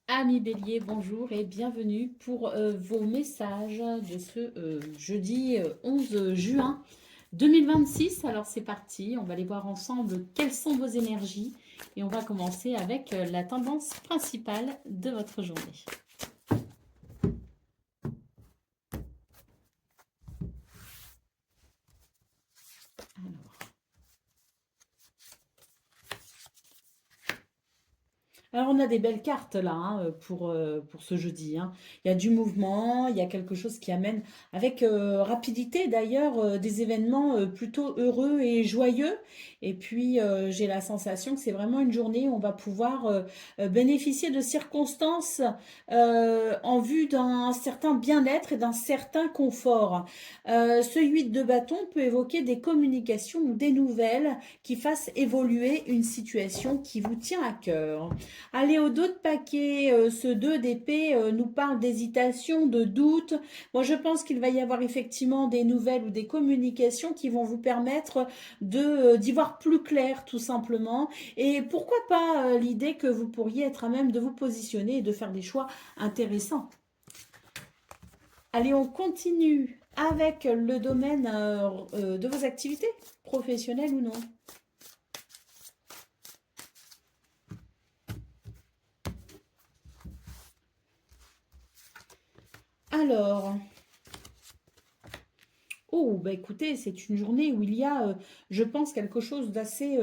Amis Bélier, bonjour et bienvenue pour vos messages de ce jeudi 11 juin 2026. Alors c'est parti, on va aller voir ensemble quelles sont vos énergies et on va commencer avec la tendance principale de votre journée. Alors, on a des belles cartes là hein, pour ce jeudi, hein. Il y a du mouvement, il y a quelque chose qui amène avec rapidité d'ailleurs des événements plutôt heureux et joyeux. Et puis, j'ai la sensation que c'est vraiment une journée où on va pouvoir bénéficier de circonstances en vue d'un certain bien-être et d'un certain confort. Ce 8 de bâton peut évoquer des communications ou des nouvelles qui fassent évoluer une situation qui vous tient à cœur. Allez, au dos de paquet, ce 2 d'épée nous parle d'hésitation, de doute. Moi, je pense qu'il va y avoir effectivement des nouvelles ou des communications qui vont vous permettre d'y voir plus clair, tout simplement. Et pourquoi pas l'idée que vous pourriez être à même de vous positionner et de faire des choix intéressants. Allez, on continue avec le domaine de vos activités, professionnelles ou non. Alors, oh, bah écoutez, c'est une journée où il y a, je pense, quelque chose d'assez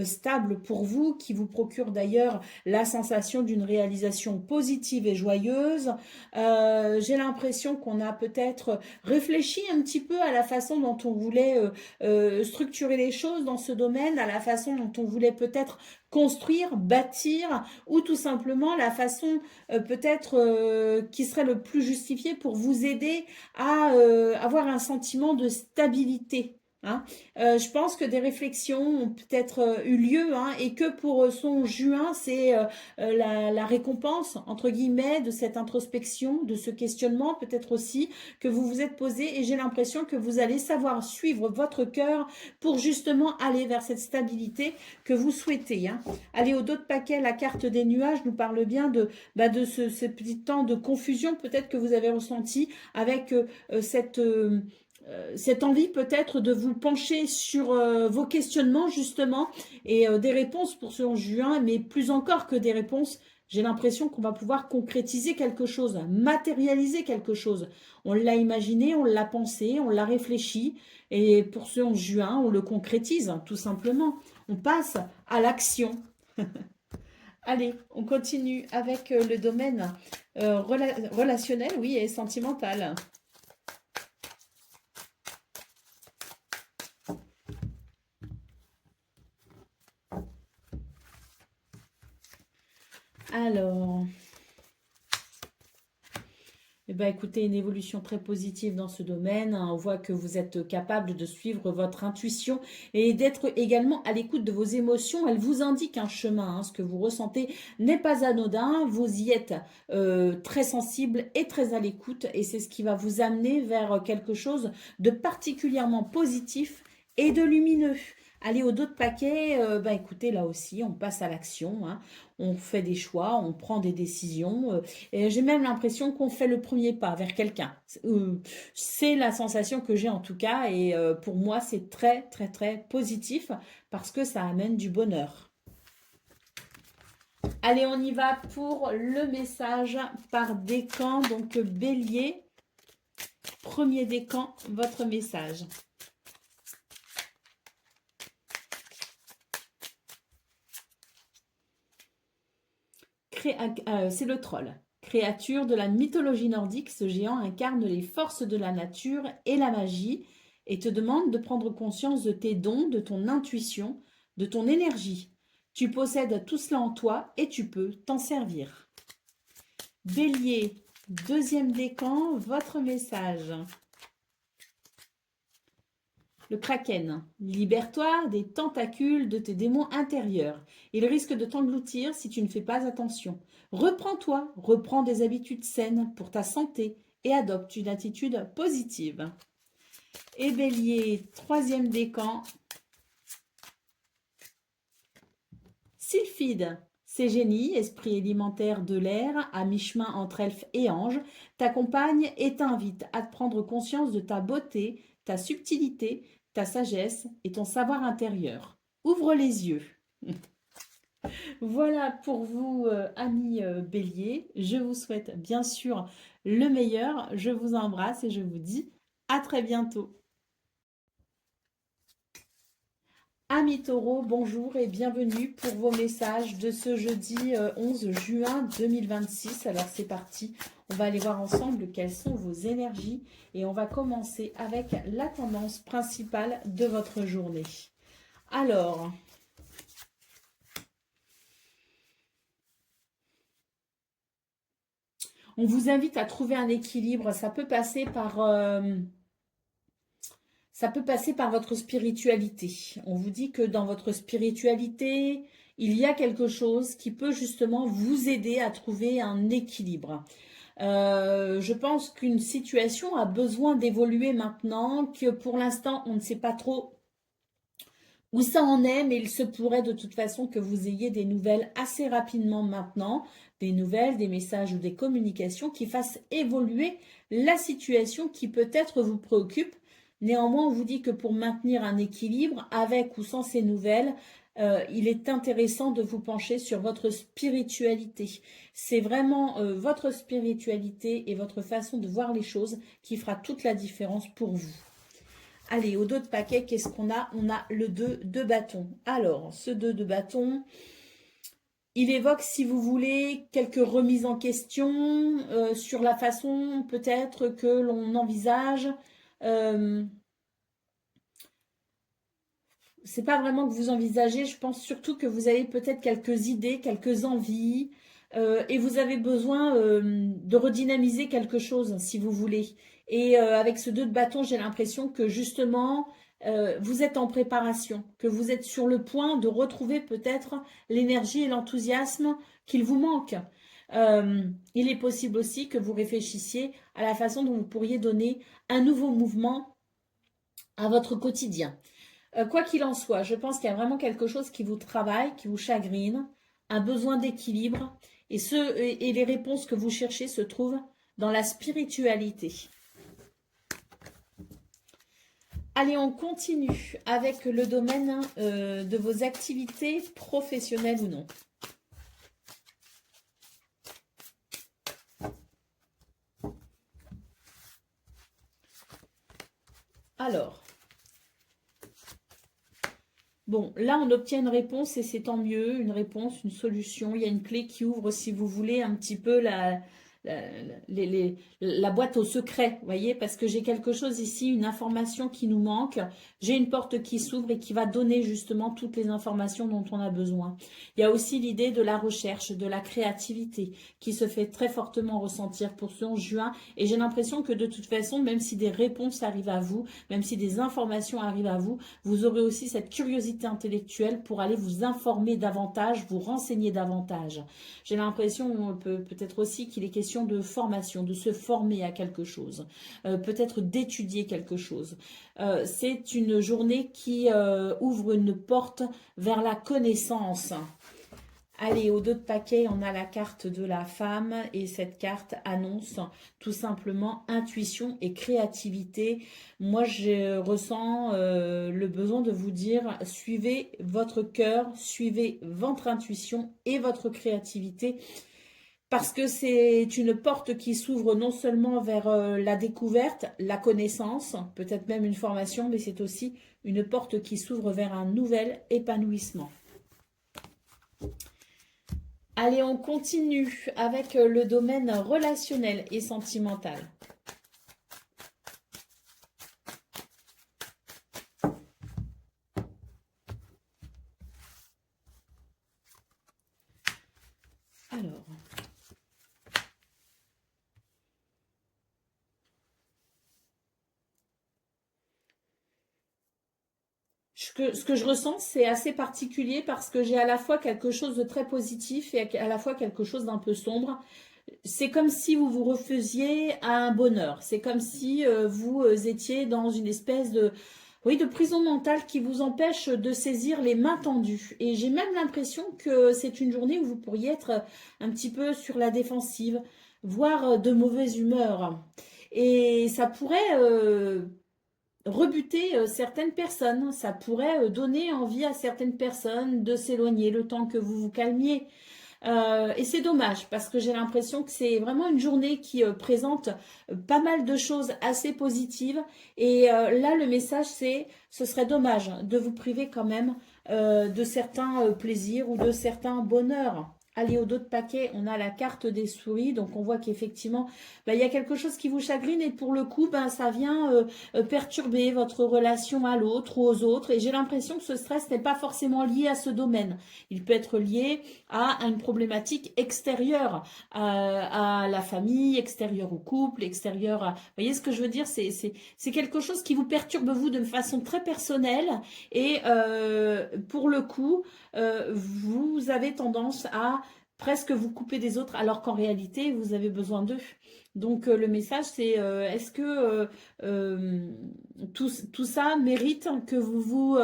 stable pour vous, qui vous procure d'ailleurs la sensation d'une réalisation positive et joyeuse. J'ai l'impression qu'on a peut-être réfléchi un petit peu à la façon dont on voulait structurer les choses dans ce domaine, à la façon dont on voulait peut-être construire, bâtir, ou tout simplement la façon peut-être qui serait le plus justifiée pour vous aider à avoir un sentiment de stabilité. Hein. Je pense que des réflexions ont peut-être eu lieu hein, et que pour son juin, c'est la récompense, entre guillemets, de cette introspection, de ce questionnement, peut-être aussi que vous vous êtes posé et j'ai l'impression que vous allez savoir suivre votre cœur pour justement aller vers cette stabilité que vous souhaitez. Hein. Allez, au dos de paquet, la carte des nuages nous parle bien de ce petit temps de confusion peut-être que vous avez ressenti avec cette envie peut-être de vous pencher sur vos questionnements justement et des réponses pour ce 11 juin, mais plus encore que des réponses, j'ai l'impression qu'on va pouvoir concrétiser quelque chose, matérialiser quelque chose. On l'a imaginé, on l'a pensé, on l'a réfléchi et pour ce 11 juin, on le concrétise tout simplement. On passe à l'action. Allez, on continue avec le domaine relationnel, oui, et sentimental. Alors, eh ben, écoutez, une évolution très positive dans ce domaine. Hein. On voit que vous êtes capable de suivre votre intuition et d'être également à l'écoute de vos émotions. Elle vous indique un chemin. Hein. Ce que vous ressentez n'est pas anodin. Vous y êtes très sensible et très à l'écoute. Et c'est ce qui va vous amener vers quelque chose de particulièrement positif et de lumineux. Allez au dos de paquet, bah écoutez, là aussi, on passe à l'action. Hein. On fait des choix, on prend des décisions. Et j'ai même l'impression qu'on fait le premier pas vers quelqu'un. C'est la sensation que j'ai en tout cas. Et pour moi, c'est très, très, très positif parce que ça amène du bonheur. Allez, on y va pour le message par décan. Donc, bélier, premier décan, votre message. C'est le troll. Créature de la mythologie nordique, ce géant incarne les forces de la nature et la magie et te demande de prendre conscience de tes dons, de ton intuition, de ton énergie. Tu possèdes tout cela en toi et tu peux t'en servir. Bélier, deuxième décan, votre message. Le kraken. Libère-toi des tentacules de tes démons intérieurs. Ils risquent de t'engloutir si tu ne fais pas attention. Reprends-toi, reprends des habitudes saines pour ta santé et adopte une attitude positive. Et bélier, troisième décan. Sylphide. Ces génies, esprits élémentaires de l'air, à mi-chemin entre elfes et anges, t'accompagnent et t'invitent à te prendre conscience de ta beauté, ta subtilité, ta sagesse et ton savoir intérieur. Ouvre les yeux. Voilà pour vous, amis béliers. Je vous souhaite bien sûr le meilleur. Je vous embrasse et je vous dis à très bientôt. Amis taureaux, bonjour et bienvenue pour vos messages de ce jeudi 11 juin 2026. Alors c'est parti, on va aller voir ensemble quelles sont vos énergies et on va commencer avec la tendance principale de votre journée. Alors, on vous invite à trouver un équilibre. Ça peut passer par votre spiritualité. On vous dit que dans votre spiritualité, il y a quelque chose qui peut justement vous aider à trouver un équilibre. Je pense qu'une situation a besoin d'évoluer maintenant, que pour l'instant, on ne sait pas trop où ça en est, mais il se pourrait de toute façon que vous ayez des nouvelles assez rapidement maintenant, des nouvelles, des messages ou des communications qui fassent évoluer la situation qui peut-être vous préoccupe. Néanmoins, on vous dit que pour maintenir un équilibre, avec ou sans ces nouvelles, il est intéressant de vous pencher sur votre spiritualité. C'est vraiment votre spiritualité et votre façon de voir les choses qui fera toute la différence pour vous. Allez, au dos de paquet, qu'est-ce qu'on a? On a le 2 de bâton. Alors, ce 2 de bâton, il évoque, si vous voulez, quelques remises en question sur la façon peut-être que l'on envisage. C'est pas vraiment que vous envisagez, je pense surtout que vous avez peut-être quelques idées, quelques envies, et vous avez besoin de redynamiser quelque chose, si vous voulez. Et avec ce 2 de bâton, j'ai l'impression que justement, vous êtes en préparation, que vous êtes sur le point de retrouver peut-être l'énergie et l'enthousiasme qu'il vous manque. Il est possible aussi que vous réfléchissiez à la façon dont vous pourriez donner un nouveau mouvement à votre quotidien. Quoi qu'il en soit, je pense qu'il y a vraiment quelque chose qui vous travaille, qui vous chagrine, un besoin d'équilibre, et les réponses que vous cherchez se trouvent dans la spiritualité. Allez, on continue avec le domaine de vos activités professionnelles ou non. Alors, bon, là, on obtient une réponse et c'est tant mieux, une réponse, une solution. Il y a une clé qui ouvre, si vous voulez, un petit peu la boîte au secret, vous voyez, parce que j'ai quelque chose ici, une information qui nous manque. J'ai une porte qui s'ouvre et qui va donner justement toutes les informations dont on a besoin. Il y a aussi l'idée de la recherche, de la créativité qui se fait très fortement ressentir pour ce 11 juin. Et j'ai l'impression que de toute façon, même si des réponses arrivent à vous, même si des informations arrivent à vous, vous aurez aussi cette curiosité intellectuelle pour aller vous informer davantage, vous renseigner davantage. J'ai l'impression peut-être aussi qu'il est question de formation, de se former à quelque chose, peut-être d'étudier quelque chose. C'est une journée qui ouvre une porte vers la connaissance. Allez, au dos de paquet, on a la carte de la femme et cette carte annonce tout simplement intuition et créativité. Moi, je ressens le besoin de vous dire, suivez votre cœur, suivez votre intuition et votre créativité parce que c'est une porte qui s'ouvre non seulement vers la découverte, la connaissance, peut-être même une formation, mais c'est aussi une porte qui s'ouvre vers un nouvel épanouissement. Allez, on continue avec le domaine relationnel et sentimental. Alors, ce que je ressens, c'est assez particulier parce que j'ai à la fois quelque chose de très positif et à la fois quelque chose d'un peu sombre. C'est comme si vous vous refusiez à un bonheur. C'est comme si vous étiez dans une espèce Oui, de prison mentale qui vous empêche de saisir les mains tendues. Et j'ai même l'impression que c'est une journée où vous pourriez être un petit peu sur la défensive, voire de mauvaise humeur. Et ça pourrait rebuter certaines personnes, ça pourrait donner envie à certaines personnes de s'éloigner le temps que vous vous calmiez. Et c'est dommage parce que j'ai l'impression que c'est vraiment une journée qui présente pas mal de choses assez positives. Et là, le message, c'est ce serait dommage de vous priver quand même de certains plaisirs ou de certains bonheurs. Allez, au dos de paquet, on a la carte des souris, donc on voit qu'effectivement, il y a quelque chose qui vous chagrine et pour le coup, ça vient perturber votre relation à l'autre ou aux autres. Et j'ai l'impression que ce stress n'est pas forcément lié à ce domaine. Il peut être lié à une problématique extérieure à la famille, extérieure au couple, extérieure à... Vous voyez ce que je veux dire? C'est quelque chose qui vous perturbe, vous, de façon très personnelle. Et pour le coup, vous avez tendance à presque vous couper des autres, alors qu'en réalité, vous avez besoin d'eux. Donc le message, c'est est-ce que euh, tout ça mérite que vous vous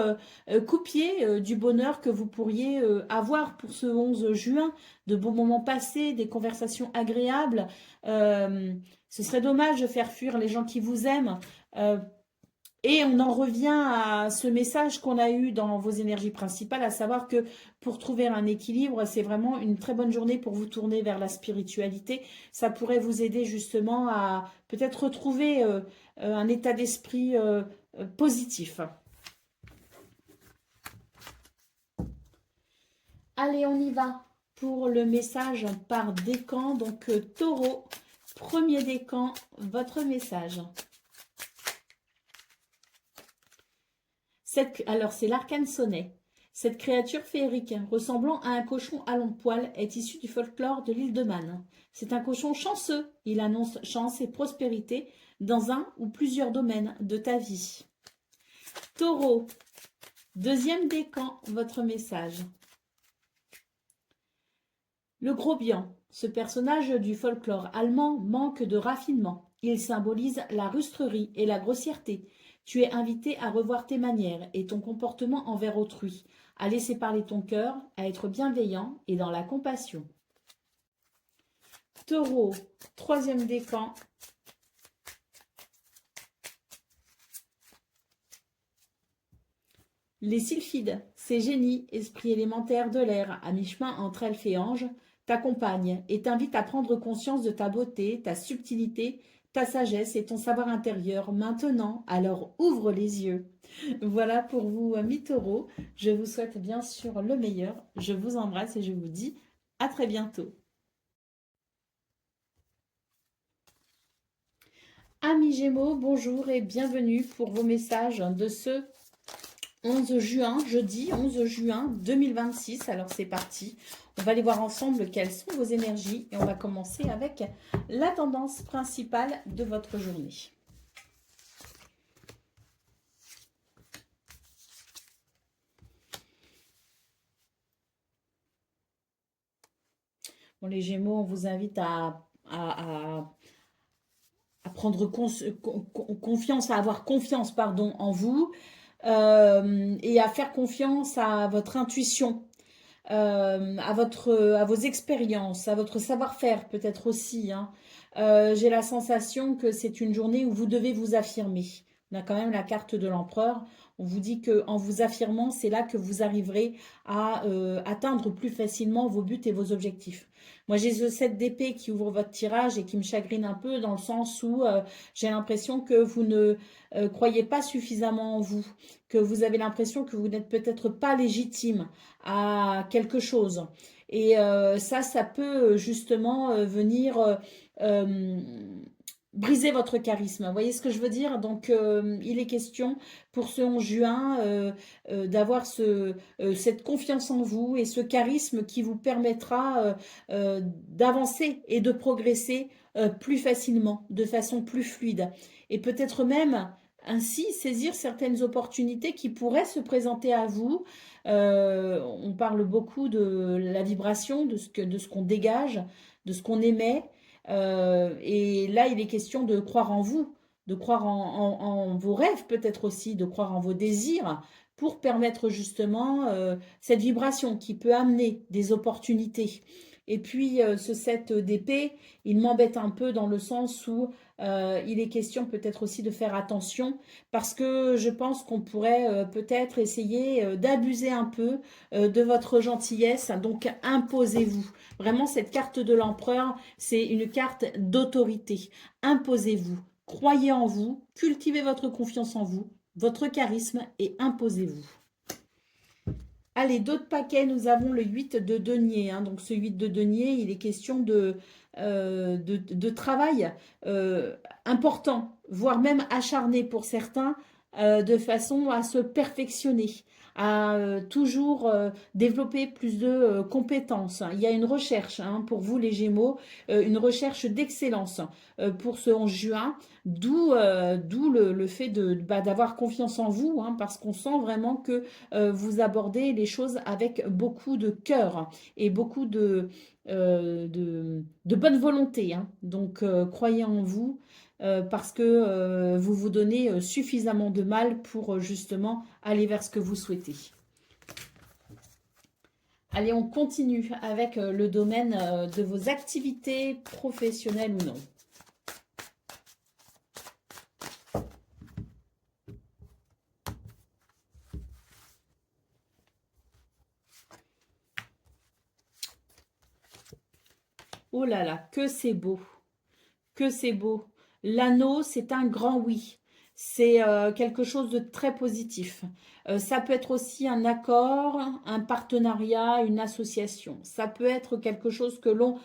coupiez du bonheur que vous pourriez avoir pour ce 11 juin, de bons moments passés, des conversations agréables. Euh, Ce serait dommage de faire fuir les gens qui vous aiment. Euh, et on en revient à ce message qu'on a eu dans vos énergies principales, à savoir que pour trouver un équilibre, c'est vraiment une très bonne journée pour vous tourner vers la spiritualité. Ça pourrait vous aider justement à peut-être retrouver un état d'esprit positif. Allez, on y va pour le message par décan. Donc, taureau, premier décan, votre message. Alors, c'est l'arcane sonnet. Cette créature féerique, ressemblant à un cochon à longs poils, est issue du folklore de l'île de Man. C'est un cochon chanceux. Il annonce chance et prospérité dans un ou plusieurs domaines de ta vie. Taureau, deuxième décan, votre message. Le gros bian, ce personnage du folklore allemand manque de raffinement. Il symbolise la rustrerie et la grossièreté. Tu es invité à revoir tes manières et ton comportement envers autrui, à laisser parler ton cœur, à être bienveillant et dans la compassion. Taureau, troisième décan. Les sylphides, ces génies, esprits élémentaires de l'air, à mi-chemin entre elfes et anges, t'accompagnent et t'invitent à prendre conscience de ta beauté, ta subtilité, ta sagesse et ton savoir intérieur maintenant. Alors ouvre les yeux. Voilà pour vous, amis taureaux. Je vous souhaite bien sûr le meilleur. Je vous embrasse et je vous dis à très bientôt. Amis Gémeaux, bonjour et bienvenue pour vos messages de ce 11 juin, jeudi 11 juin 2026. Alors c'est parti. On va aller voir ensemble quelles sont vos énergies et on va commencer avec la tendance principale de votre journée. Bon, les Gémeaux, on vous invite à prendre confiance, à avoir confiance, pardon, en vous et à faire confiance à votre intuition, à vos expériences, à votre savoir-faire peut-être aussi, hein. J'ai la sensation que c'est une journée où vous devez vous affirmer. On a quand même la carte de l'empereur. On vous dit que en vous affirmant, c'est là que vous arriverez à atteindre plus facilement vos buts et vos objectifs. Moi, j'ai ce 7 d'épée qui ouvre votre tirage et qui me chagrine un peu dans le sens où j'ai l'impression que vous ne croyez pas suffisamment en vous, que vous avez l'impression que vous n'êtes peut-être pas légitime à quelque chose. Et ça peut justement venir euh, briser votre charisme. Vous voyez ce que je veux dire? Donc, il est question pour ce 11 juin d'avoir cette confiance en vous et ce charisme qui vous permettra d'avancer et de progresser plus facilement, de façon plus fluide. Et peut-être même ainsi saisir certaines opportunités qui pourraient se présenter à vous. On parle beaucoup de la vibration, de ce qu'on dégage, de ce qu'on émet. Et là, il est question de croire en vous, de croire en vos rêves peut-être aussi, de croire en vos désirs pour permettre justement cette vibration qui peut amener des opportunités. Et puis ce 7 d'épée, il m'embête un peu dans le sens où il est question peut-être aussi de faire attention parce que je pense qu'on pourrait peut-être essayer d'abuser un peu de votre gentillesse. Donc imposez-vous. Vraiment, cette carte de l'empereur, c'est une carte d'autorité. Imposez-vous. Croyez en vous, cultivez votre confiance en vous, votre charisme et imposez-vous. Allez, d'autres paquets, nous avons le 8 de denier. Hein. Donc ce 8 de denier, il est question de travail important, voire même acharné pour certains, de façon à se perfectionner, à toujours développer plus de compétences. Il y a une recherche hein, pour vous les Gémeaux, une recherche d'excellence pour ce 11 juin, d'où le fait d'avoir confiance en vous, hein, parce qu'on sent vraiment que vous abordez les choses avec beaucoup de cœur et beaucoup de bonne volonté. Hein. Donc, croyez en vous parce que vous vous donnez suffisamment de mal pour justement aller vers ce que vous souhaitez. Allez, on continue avec le domaine de vos activités professionnelles ou non. Oh là là, que c'est beau, que c'est beau. L'anneau, c'est un grand oui. C'est quelque chose de très positif. Ça peut être aussi un accord, un partenariat, une association. Ça peut être quelque chose que l'on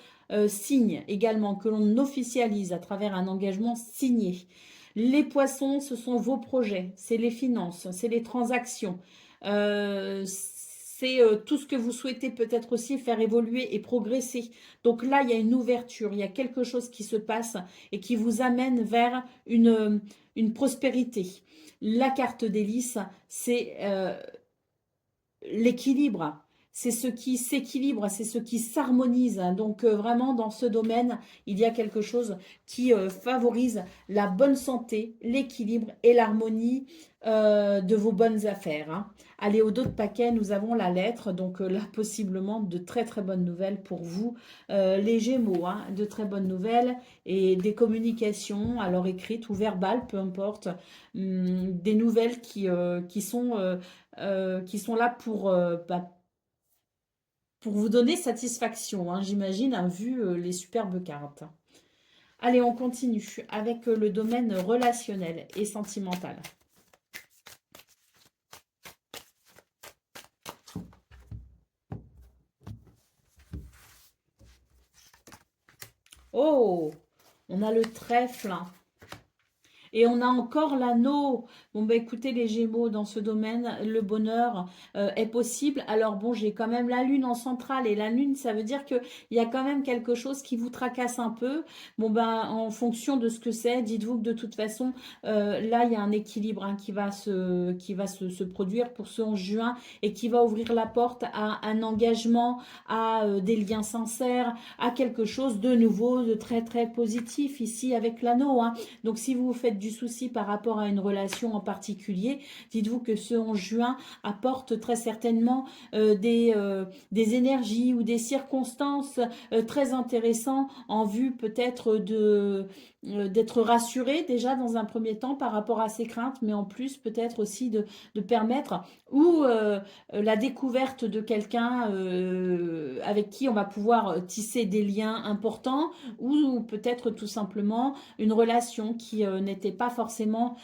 signe également, que l'on officialise à travers un engagement signé. Les poissons, ce sont vos projets, c'est les finances, c'est les transactions. C'est tout ce que vous souhaitez peut-être aussi faire évoluer et progresser. Donc là, il y a une ouverture, il y a quelque chose qui se passe et qui vous amène vers une prospérité. La carte d'hélice, c'est l'équilibre. C'est ce qui s'équilibre, c'est ce qui s'harmonise. Donc vraiment, dans ce domaine, il y a quelque chose qui favorise la bonne santé, l'équilibre et l'harmonie de vos bonnes affaires. Hein. Allez, au dos de paquet, nous avons la lettre. Donc là, possiblement, de très très bonnes nouvelles pour vous, les Gémeaux. Hein, de très bonnes nouvelles et des communications, alors écrites ou verbales, peu importe. Des nouvelles qui sont là pour vous donner satisfaction, hein, j'imagine, hein, vu les superbes cartes. Allez, on continue avec le domaine relationnel et sentimental. Oh, on a le trèfle. Hein. Et on a encore l'anneau. Bon, bah écoutez, les Gémeaux, dans ce domaine, le bonheur est possible. Alors bon, j'ai quand même la Lune en centrale. Et la Lune, ça veut dire qu'il y a quand même quelque chose qui vous tracasse un peu. Bon, ben, en fonction de ce que c'est, dites-vous que de toute façon, là, il y a un équilibre hein, qui va se produire pour ce 11 juin et qui va ouvrir la porte à un engagement, à des liens sincères, à quelque chose de nouveau, de très, très positif ici avec l'anneau. Hein. Donc, si vous vous faites du souci par rapport à une relation en particulier, dites-vous que ce 11 juin apporte très certainement des énergies ou des circonstances très intéressantes en vue peut-être d'être rassuré déjà dans un premier temps par rapport à ses craintes, mais en plus peut-être aussi de permettre ou la découverte de quelqu'un avec qui on va pouvoir tisser des liens importants ou peut-être tout simplement une relation qui n'était pas forcément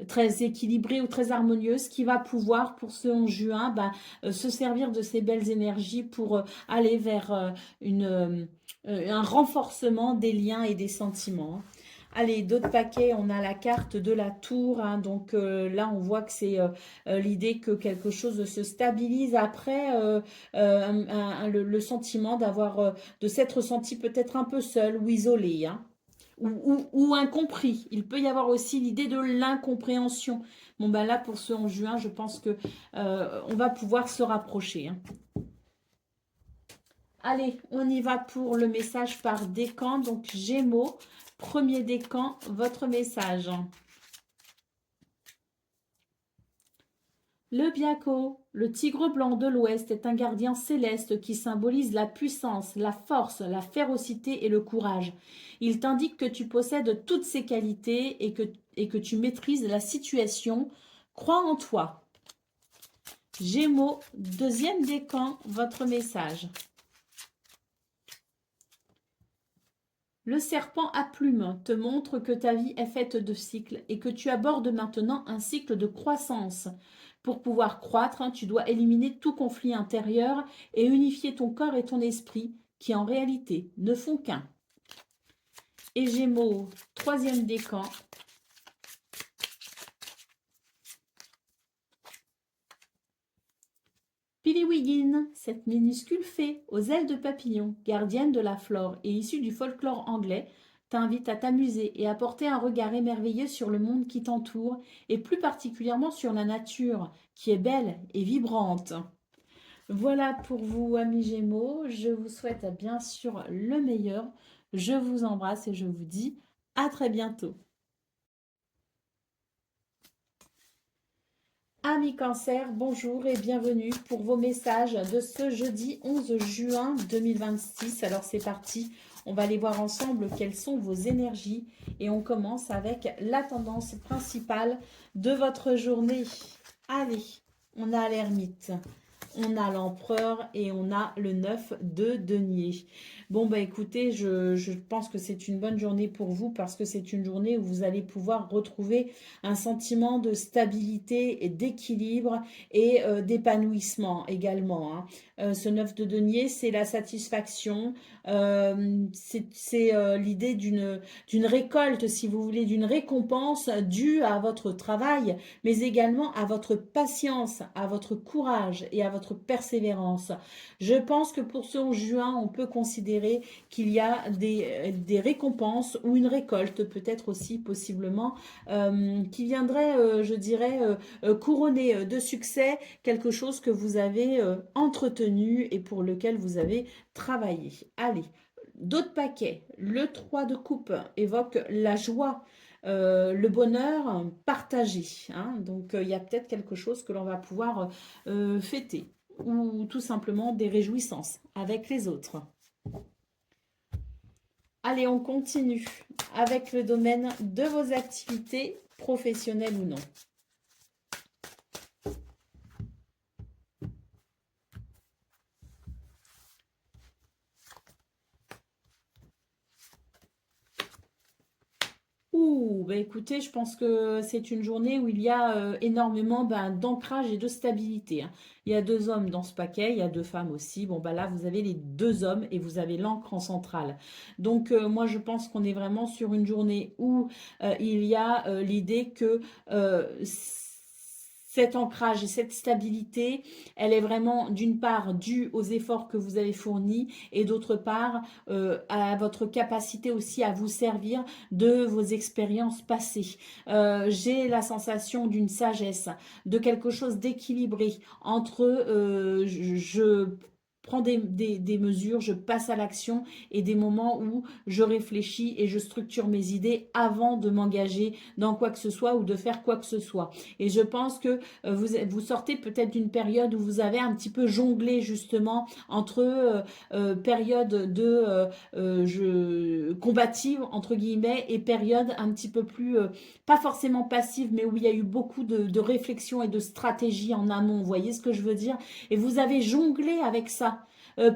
très équilibrée ou très harmonieuse, qui va pouvoir pour ce 11 juin se servir de ces belles énergies pour aller vers un renforcement des liens et des sentiments. Allez, d'autres paquets, on a la carte de la tour. Hein, donc là, on voit que c'est l'idée que quelque chose se stabilise après le sentiment de s'être senti peut-être un peu seul ou isolé. Hein, ou incompris. Il peut y avoir aussi l'idée de l'incompréhension. Bon, ben là, pour ce 11 juin, je pense que on va pouvoir se rapprocher. Hein. Allez, on y va pour le message par décan. Donc, Gémeaux, premier décan, votre message. Le Biaco, le tigre blanc de l'Ouest, est un gardien céleste qui symbolise la puissance, la force, la férocité et le courage. Il t'indique que tu possèdes toutes ces qualités et que tu maîtrises la situation. Crois en toi. Gémeaux, deuxième décan, votre message. Le serpent à plumes te montre que ta vie est faite de cycles et que tu abordes maintenant un cycle de croissance. Pour pouvoir croître, tu dois éliminer tout conflit intérieur et unifier ton corps et ton esprit, qui en réalité ne font qu'un. Et Gémeaux, troisième décan. Piliwigin, cette minuscule fée aux ailes de papillon, gardienne de la flore et issue du folklore anglais, t'invite à t'amuser et à porter un regard émerveillé sur le monde qui t'entoure et plus particulièrement sur la nature, qui est belle et vibrante. Voilà pour vous, amis Gémeaux. Je vous souhaite bien sûr le meilleur. Je vous embrasse et je vous dis à très bientôt. Amis Cancer, bonjour et bienvenue pour vos messages de ce jeudi 11 juin 2026. Alors c'est parti, on va aller voir ensemble quelles sont vos énergies et on commence avec la tendance principale de votre journée. Allez, on a l'ermite. On a l'empereur et on a le 9 de denier. Bon, bah écoutez, je pense que c'est une bonne journée pour vous parce que c'est une journée où vous allez pouvoir retrouver un sentiment de stabilité et d'équilibre et d'épanouissement également. Hein. Ce 9 de denier, c'est la satisfaction, c'est l'idée d'une récolte, si vous voulez, d'une récompense due à votre travail, mais également à votre patience, à votre courage et à votre persévérance. Je pense que pour ce 11 juin, on peut considérer qu'il y a des récompenses ou une récolte, peut-être aussi possiblement, qui viendrait, je dirais, couronner de succès quelque chose que vous avez entretenu et pour lequel vous avez travaillé. Allez, d'autres paquets. Le 3 de coupe évoque la joie. Le bonheur partagé. Hein. Donc, il y a peut-être quelque chose que l'on va pouvoir fêter ou tout simplement des réjouissances avec les autres. Allez, on continue avec le domaine de vos activités, professionnelles ou non. Bah écoutez, je pense que c'est une journée où il y a énormément d'ancrage et de stabilité. Hein. Il y a deux hommes dans ce paquet, il y a deux femmes aussi. Bon, bah là, vous avez les deux hommes et vous avez l'ancre en centrale. Donc, moi, je pense qu'on est vraiment sur une journée où il y a l'idée que cet ancrage et cette stabilité, elle est vraiment d'une part due aux efforts que vous avez fournis et d'autre part à votre capacité aussi à vous servir de vos expériences passées. J'ai la sensation d'une sagesse, de quelque chose d'équilibré entre je prends des mesures, je passe à l'action et des moments où je réfléchis et je structure mes idées avant de m'engager dans quoi que ce soit ou de faire quoi que ce soit. Et je pense que vous sortez peut-être d'une période où vous avez un petit peu jonglé justement entre période de combative entre guillemets et période un petit peu plus pas forcément passive mais où il y a eu beaucoup de réflexion et de stratégie en amont, vous voyez ce que je veux dire, et vous avez jonglé avec ça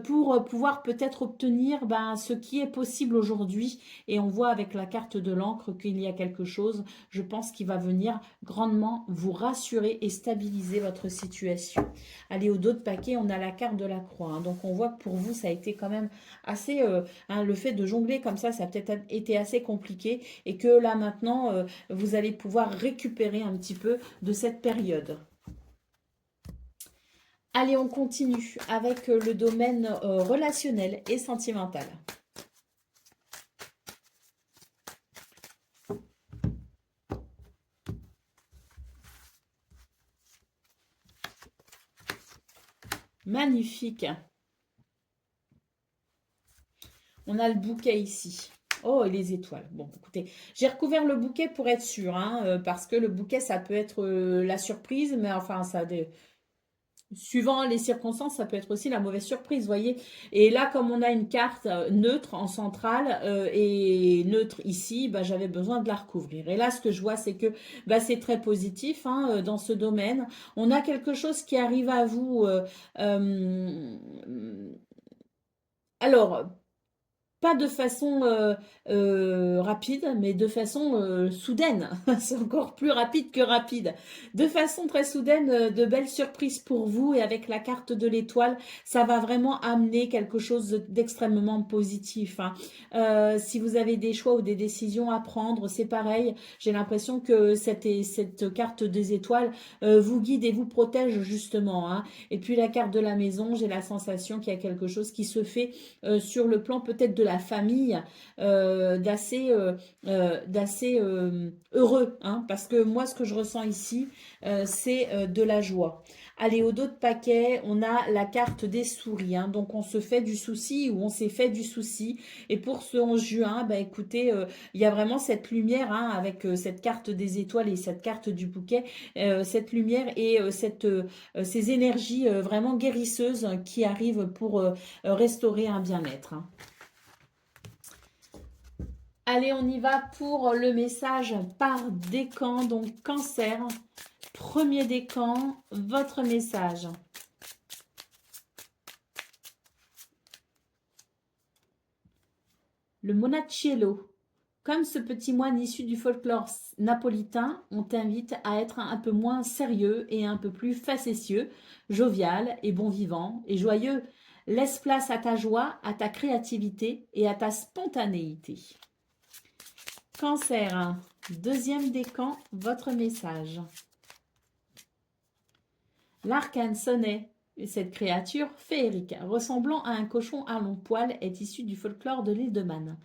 pour pouvoir peut-être obtenir ce qui est possible aujourd'hui, et on voit avec la carte de l'encre qu'il y a quelque chose, je pense, qui va venir grandement vous rassurer et stabiliser votre situation. Allez, au dos de paquet, on a la carte de la croix. Hein. Donc, on voit que pour vous, ça a été quand même assez... le fait de jongler comme ça a peut-être été assez compliqué et que là, maintenant, vous allez pouvoir récupérer un petit peu de cette période. Allez, on continue avec le domaine relationnel et sentimental. Magnifique. On a le bouquet ici. Oh, et les étoiles. Bon, écoutez, j'ai recouvert le bouquet pour être sûr, hein, parce que le bouquet, ça peut être la surprise, mais enfin, suivant les circonstances, ça peut être aussi la mauvaise surprise, vous voyez. Et là, comme on a une carte neutre en centrale et neutre ici, bah, j'avais besoin de la recouvrir. Et là, ce que je vois, c'est que bah, c'est très positif hein, dans ce domaine. On a quelque chose qui arrive à vous. Euh, alors, pas de façon rapide, mais de façon soudaine. C'est encore plus rapide que rapide. De façon très soudaine, de belles surprises pour vous. Et avec la carte de l'étoile, ça va vraiment amener quelque chose d'extrêmement positif. Hein. Si vous avez des choix ou des décisions à prendre, c'est pareil. J'ai l'impression que cette carte des étoiles vous guide et vous protège justement. Hein. Et puis la carte de la maison, j'ai la sensation qu'il y a quelque chose qui se fait sur le plan peut-être de la famille, d'assez heureux, hein, parce que moi, ce que je ressens ici, c'est de la joie. Allez, au dos de paquet, on a la carte des souris, hein, donc on se fait du souci ou on s'est fait du souci. Et pour ce 11 juin, bah, écoutez, il y a vraiment cette lumière hein, avec cette carte des étoiles et cette carte du bouquet, cette lumière et ces énergies vraiment guérisseuses qui arrivent pour restaurer un bien-être. Hein. Allez, on y va pour le message par décan, donc cancer. Premier décan, votre message. Le Monachello. Comme ce petit moine issu du folklore napolitain, on t'invite à être un peu moins sérieux et un peu plus facétieux, jovial et bon vivant et joyeux. Laisse place à ta joie, à ta créativité et à ta spontanéité. Cancer, deuxième décan, votre message. L'arcane sonnet. Cette créature féerique, ressemblant à un cochon à longs poils, est issue du folklore de l'île de Man.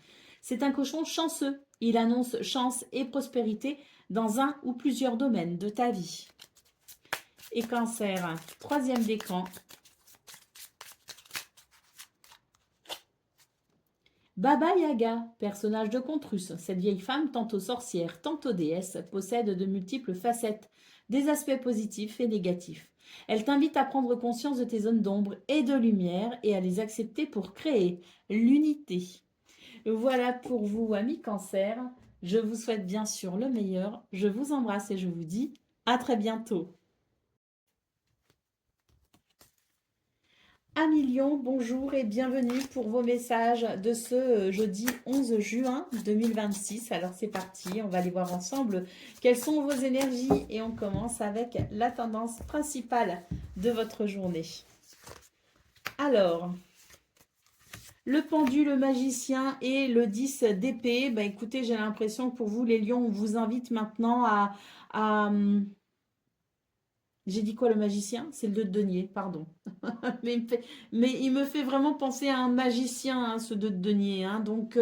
C'est un cochon chanceux. Il annonce chance et prospérité dans un ou plusieurs domaines de ta vie. Et Cancer, troisième décan. Baba Yaga, personnage de conte russe. Cette vieille femme, tantôt sorcière, tantôt déesse, possède de multiples facettes, des aspects positifs et négatifs. Elle t'invite à prendre conscience de tes zones d'ombre et de lumière et à les accepter pour créer l'unité. Voilà pour vous, amis Cancer. Je vous souhaite bien sûr le meilleur. Je vous embrasse et je vous dis à très bientôt. Amilion, bonjour et bienvenue pour vos messages de ce jeudi 11 juin 2026. Alors c'est parti, on va aller voir ensemble quelles sont vos énergies et on commence avec la tendance principale de votre journée. Alors, le pendu, le magicien et le 10 d'épée. Bah, écoutez, j'ai l'impression que pour vous les lions, on vous invite maintenant à j'ai dit quoi le magicien? C'est le 2 de denier, pardon. mais il me fait vraiment penser à un magicien, hein, ce 2 de denier. Hein. Donc,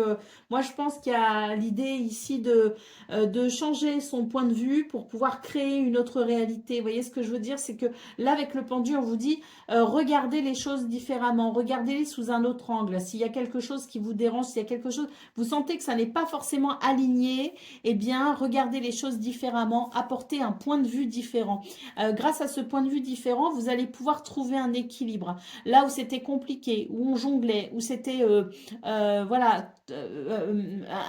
moi, je pense qu'il y a l'idée ici de changer son point de vue pour pouvoir créer une autre réalité. Vous voyez ce que je veux dire? C'est que là, avec le pendu, on vous dit, regardez les choses différemment, regardez-les sous un autre angle. S'il y a quelque chose qui vous dérange, s'il y a quelque chose, vous sentez que ça n'est pas forcément aligné, eh bien, regardez les choses différemment, apportez un point de vue différent. Grâce à ce point de vue différent, vous allez pouvoir trouver un équilibre. Là où c'était compliqué, où on jonglait, où c'était voilà,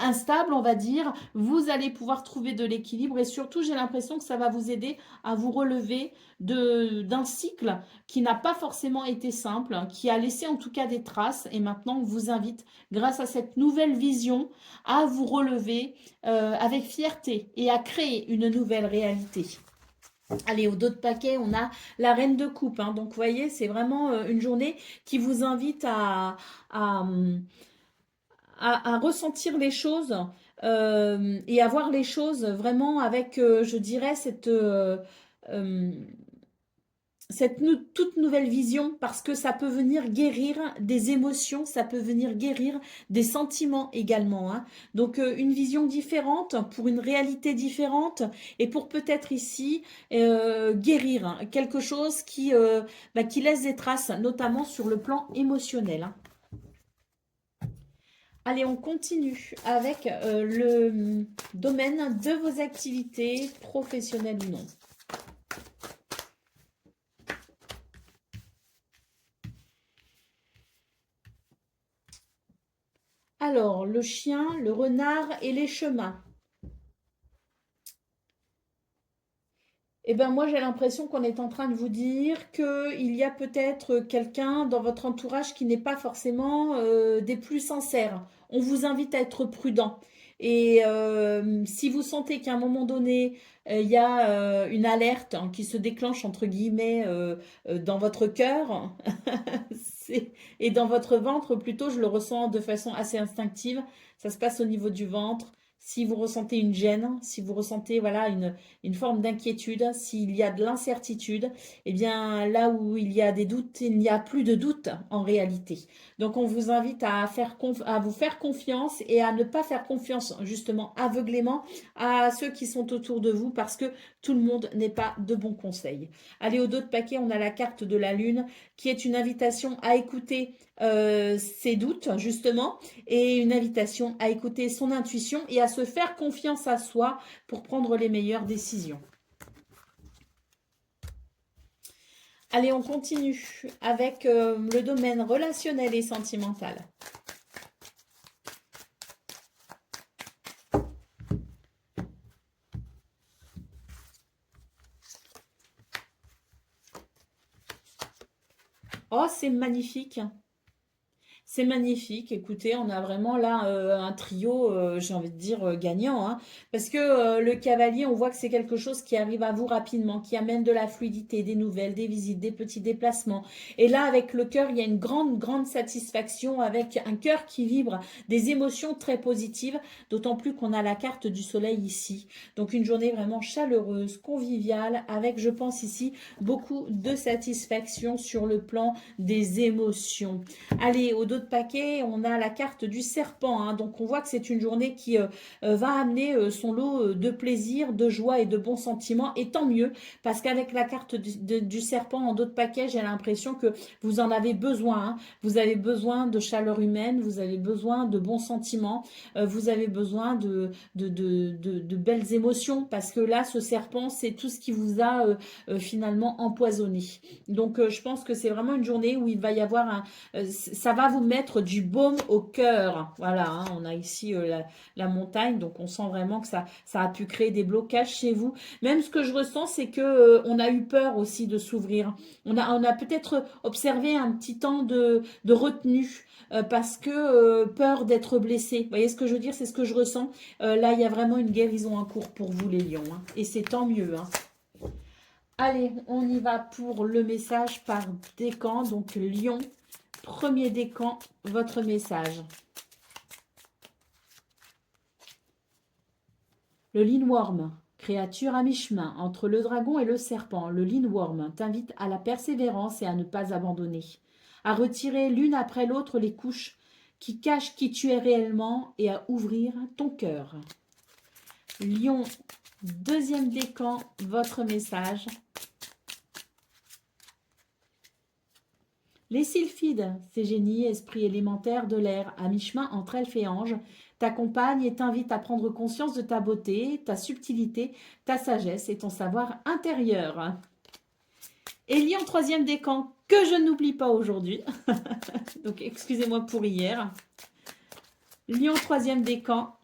instable, on va dire, vous allez pouvoir trouver de l'équilibre et surtout, j'ai l'impression que ça va vous aider à vous relever d'un cycle qui n'a pas forcément été simple, qui a laissé en tout cas des traces et maintenant on vous invite, grâce à cette nouvelle vision, à vous relever avec fierté et à créer une nouvelle réalité. Allez, au dos de paquet, on a la reine de coupe. Hein. Donc, vous voyez, c'est vraiment une journée qui vous invite à, à ressentir les choses et à voir les choses vraiment avec, je dirais, euh, toute nouvelle vision parce que ça peut venir guérir des émotions, ça peut venir guérir des sentiments également. Hein. Donc une vision différente pour une réalité différente et pour peut-être ici guérir hein, quelque chose qui laisse des traces, notamment sur le plan émotionnel. Hein. Allez, on continue avec le domaine de vos activités professionnelles ou non. Alors, le chien, le renard et les chemins. Eh bien, moi, j'ai l'impression qu'on est en train de vous dire qu'il y a peut-être quelqu'un dans votre entourage qui n'est pas forcément des plus sincères. On vous invite à être prudent. Et si vous sentez qu'à un moment donné, il y a une alerte hein, qui se déclenche, entre guillemets, dans votre cœur et dans votre ventre, plutôt, je le ressens de façon assez instinctive. Ça se passe au niveau du ventre. Si vous ressentez une gêne, si vous ressentez voilà une forme d'inquiétude, s'il y a de l'incertitude, eh bien là où il y a des doutes, il n'y a plus de doute en réalité. Donc on vous invite à vous faire confiance et à ne pas faire confiance justement aveuglément à ceux qui sont autour de vous parce que tout le monde n'est pas de bons conseils. Allez, au dos de paquet, on a la carte de la lune qui est une invitation à écouter ses doutes justement et une invitation à écouter son intuition et à se faire confiance à soi pour prendre les meilleures décisions. Allez, on continue avec le domaine relationnel et sentimental. Oh, c'est magnifique. C'est magnifique. Écoutez, on a vraiment là un trio, j'ai envie de dire, gagnant. Hein. Parce que le cavalier, on voit que c'est quelque chose qui arrive à vous rapidement, qui amène de la fluidité, des nouvelles, des visites, des petits déplacements. Et là, avec le cœur, il y a une grande, grande satisfaction avec un cœur qui vibre, des émotions très positives, d'autant plus qu'on a la carte du soleil ici. Donc une journée vraiment chaleureuse, conviviale, avec, je pense ici, beaucoup de satisfaction sur le plan des émotions. Allez, au dos de paquet, on a la carte du serpent. Hein, donc, on voit que c'est une journée qui va amener son lot de plaisir, de joie et de bons sentiments. Et tant mieux, parce qu'avec la carte du serpent en dos de paquet, j'ai l'impression que vous en avez besoin. Hein. Vous avez besoin de chaleur humaine, vous avez besoin de bons sentiments, vous avez besoin de belles émotions, parce que là, ce serpent, c'est tout ce qui vous a finalement empoisonné. Donc, je pense que c'est vraiment une journée où il va y avoir ça va vous mettre du baume au cœur. Voilà, hein, on a ici la montagne, donc on sent vraiment que ça a pu créer des blocages chez vous. Même ce que je ressens, c'est que on a eu peur aussi de s'ouvrir. On a peut-être observé un petit temps de retenue. Parce que peur d'être blessé. Vous voyez ce que je veux dire? C'est ce que je ressens. Là, il y a vraiment une guérison en cours pour vous, les lions. Hein, et c'est tant mieux. Hein. Allez, on y va pour le message par décan. Donc, lion. Premier décan, votre message. Le Lindworm, créature à mi-chemin entre le dragon et le serpent, le Lindworm t'invite à la persévérance et à ne pas abandonner, à retirer l'une après l'autre les couches qui cachent qui tu es réellement et à ouvrir ton cœur. Lion, deuxième décan, votre message. Les sylphides, ces génies, esprits élémentaires de l'air, à mi-chemin entre elfes et anges, t'accompagnent et t'invitent à prendre conscience de ta beauté, ta subtilité, ta sagesse et ton savoir intérieur. Et lié en troisième décan, que je n'oublie pas aujourd'hui. Donc excusez-moi pour hier. Lion troisième décan,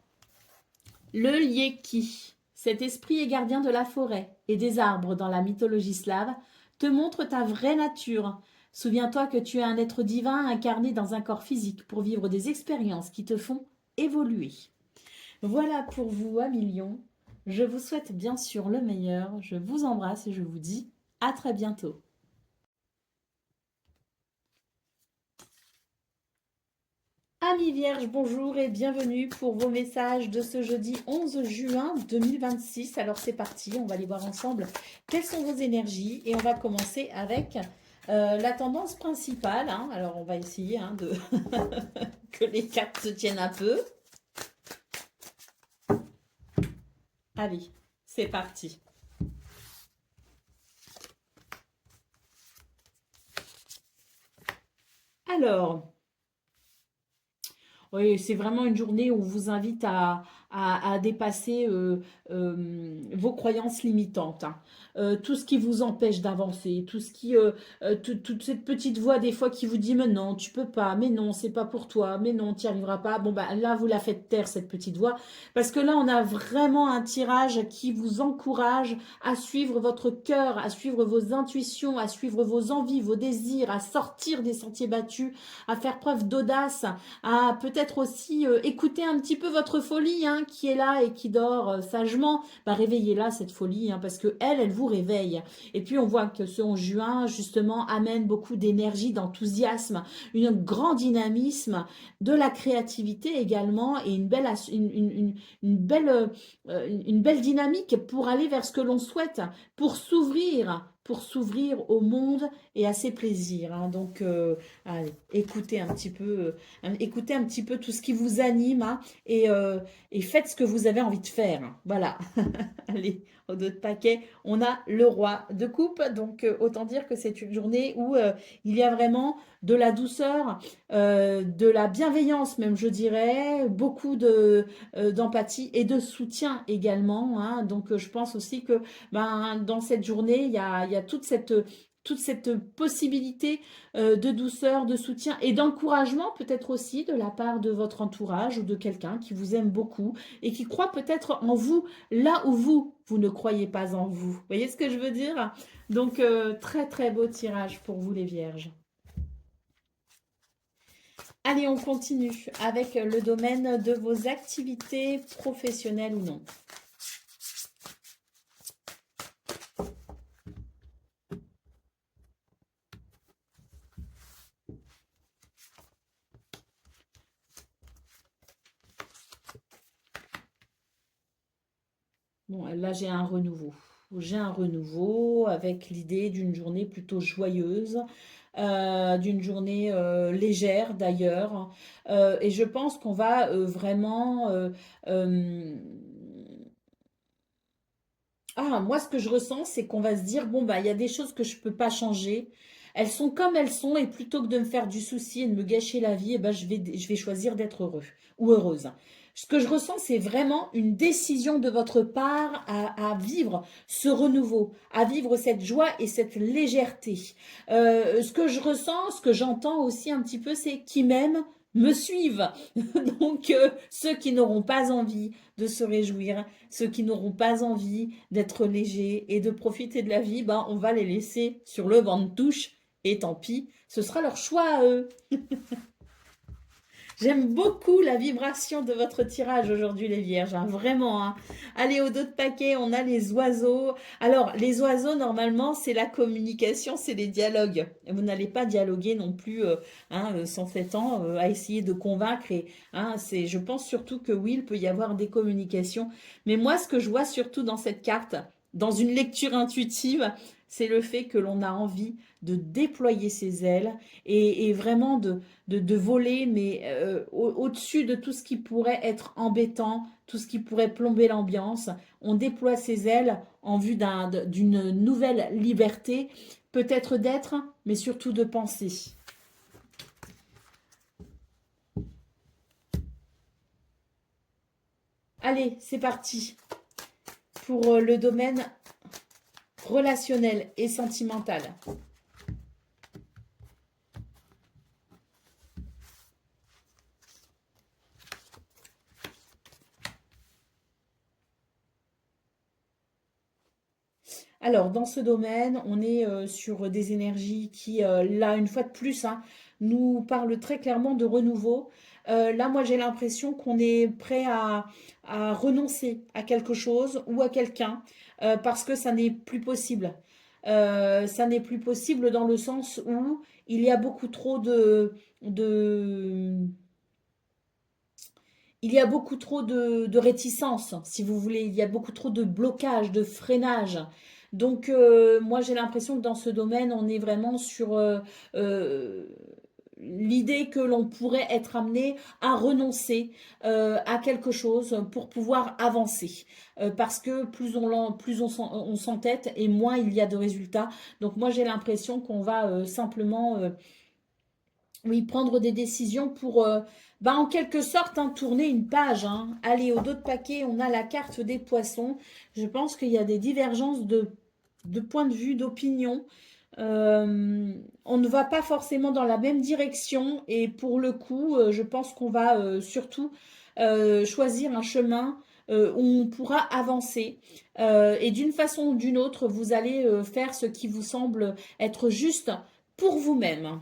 le Lieki, cet esprit est gardien de la forêt et des arbres dans la mythologie slave, te montre ta vraie nature. Souviens-toi que tu es un être divin incarné dans un corps physique pour vivre des expériences qui te font évoluer. Voilà pour vous, amis lions. Je vous souhaite bien sûr le meilleur. Je vous embrasse et je vous dis à très bientôt. Amis Vierges, bonjour et bienvenue pour vos messages de ce jeudi 11 juin 2026. Alors c'est parti, on va aller voir ensemble quelles sont vos énergies et on va commencer avec la tendance principale. Hein. Alors on va essayer hein, de que les cartes se tiennent un peu. Allez, c'est parti. Alors, Oui, c'est vraiment une journée où on vous invite à dépasser vos croyances limitantes, hein. Tout ce qui vous empêche d'avancer, tout ce qui, toute cette petite voix des fois qui vous dit mais non, tu peux pas, mais non, c'est pas pour toi, mais non, tu n'y arriveras pas. Bon bah là, vous la faites taire cette petite voix, parce que là, on a vraiment un tirage qui vous encourage à suivre votre cœur, à suivre vos intuitions, à suivre vos envies, vos désirs, à sortir des sentiers battus, à faire preuve d'audace, à peut-être aussi écouter un petit peu votre folie, hein, qui est là et qui dort sagement. Bah, réveillez-la, cette folie, hein, parce que elle vous réveille. Et puis on voit que ce 11 juin, justement, amène beaucoup d'énergie, d'enthousiasme, un grand dynamisme, de la créativité également, et une belle dynamique pour aller vers ce que l'on souhaite, pour s'ouvrir au monde et à ses plaisirs, hein. Donc, allez, écoutez un petit peu tout ce qui vous anime, hein, et faites ce que vous avez envie de faire, hein. Voilà. Allez, au dos de paquet, on a le roi de coupe. Donc, autant dire que c'est une journée où il y a vraiment de la douceur, de la bienveillance même, je dirais, beaucoup d'empathie et de soutien également, hein. Donc, je pense aussi que ben, dans cette journée, il y a toute cette possibilité de douceur, de soutien et d'encouragement peut-être aussi de la part de votre entourage ou de quelqu'un qui vous aime beaucoup et qui croit peut-être en vous là où vous ne croyez pas en vous. Vous voyez ce que je veux dire? Donc, très très beau tirage pour vous les vierges. Allez, on continue avec le domaine de vos activités professionnelles ou non. Bon, là, j'ai un renouveau. J'ai un renouveau avec l'idée d'une journée plutôt joyeuse, d'une journée légère d'ailleurs. Et je pense qu'on va vraiment... euh, ah, moi, ce que je ressens, c'est qu'on va se dire, bon, bah, il y a des choses que je peux pas changer. Elles sont comme elles sont, et plutôt que de me faire du souci et de me gâcher la vie, eh ben, je vais choisir d'être heureux ou heureuse. Ce que je ressens, c'est vraiment une décision de votre part à vivre ce renouveau, à vivre cette joie et cette légèreté. Ce que je ressens, ce que j'entends aussi un petit peu, c'est qui m'aiment me suivent. Donc, ceux qui n'auront pas envie de se réjouir, ceux qui n'auront pas envie d'être légers et de profiter de la vie, ben, on va les laisser sur le banc de touche. Et tant pis, ce sera leur choix à eux. J'aime beaucoup la vibration de votre tirage aujourd'hui, les vierges, hein, vraiment, hein. Allez, au dos de paquet, on a les oiseaux. Alors, les oiseaux, normalement, c'est la communication, c'est les dialogues. Vous n'allez pas dialoguer non plus sans fait à essayer de convaincre. Et, hein, je pense surtout que oui, il peut y avoir des communications. Mais moi, ce que je vois surtout dans cette carte, dans une lecture intuitive, c'est le fait que l'on a envie de déployer ses ailes et vraiment de voler, mais au-dessus de tout ce qui pourrait être embêtant, tout ce qui pourrait plomber l'ambiance. On déploie ses ailes en vue d'une nouvelle liberté, peut-être d'être, mais surtout de penser. Allez, c'est parti pour le domaine relationnel et sentimental. Alors, dans ce domaine, on est sur des énergies qui, là, une fois de plus, hein, nous parlent très clairement de renouveau. Là, moi, j'ai l'impression qu'on est prêt à renoncer à quelque chose ou à quelqu'un parce que ça n'est plus possible. Ça n'est plus possible dans le sens où il y a beaucoup trop de, il y a beaucoup trop de réticence, si vous voulez. Il y a beaucoup trop de blocage, de freinage. Donc, moi, j'ai l'impression que dans ce domaine, on est vraiment sur euh, l'idée que l'on pourrait être amené à renoncer à quelque chose pour pouvoir avancer. Parce que plus on s'entête et moins il y a de résultats. Donc, moi, j'ai l'impression qu'on va simplement Oui, prendre des décisions pour, bah, en quelque sorte, hein, tourner une page, hein. Allez, au dos de paquet, on a la carte des poissons. Je pense qu'il y a des divergences de points de vue, d'opinion. On ne va pas forcément dans la même direction et pour le coup, je pense qu'on va surtout choisir un chemin où on pourra avancer. Et d'une façon ou d'une autre, vous allez faire ce qui vous semble être juste pour vous-même.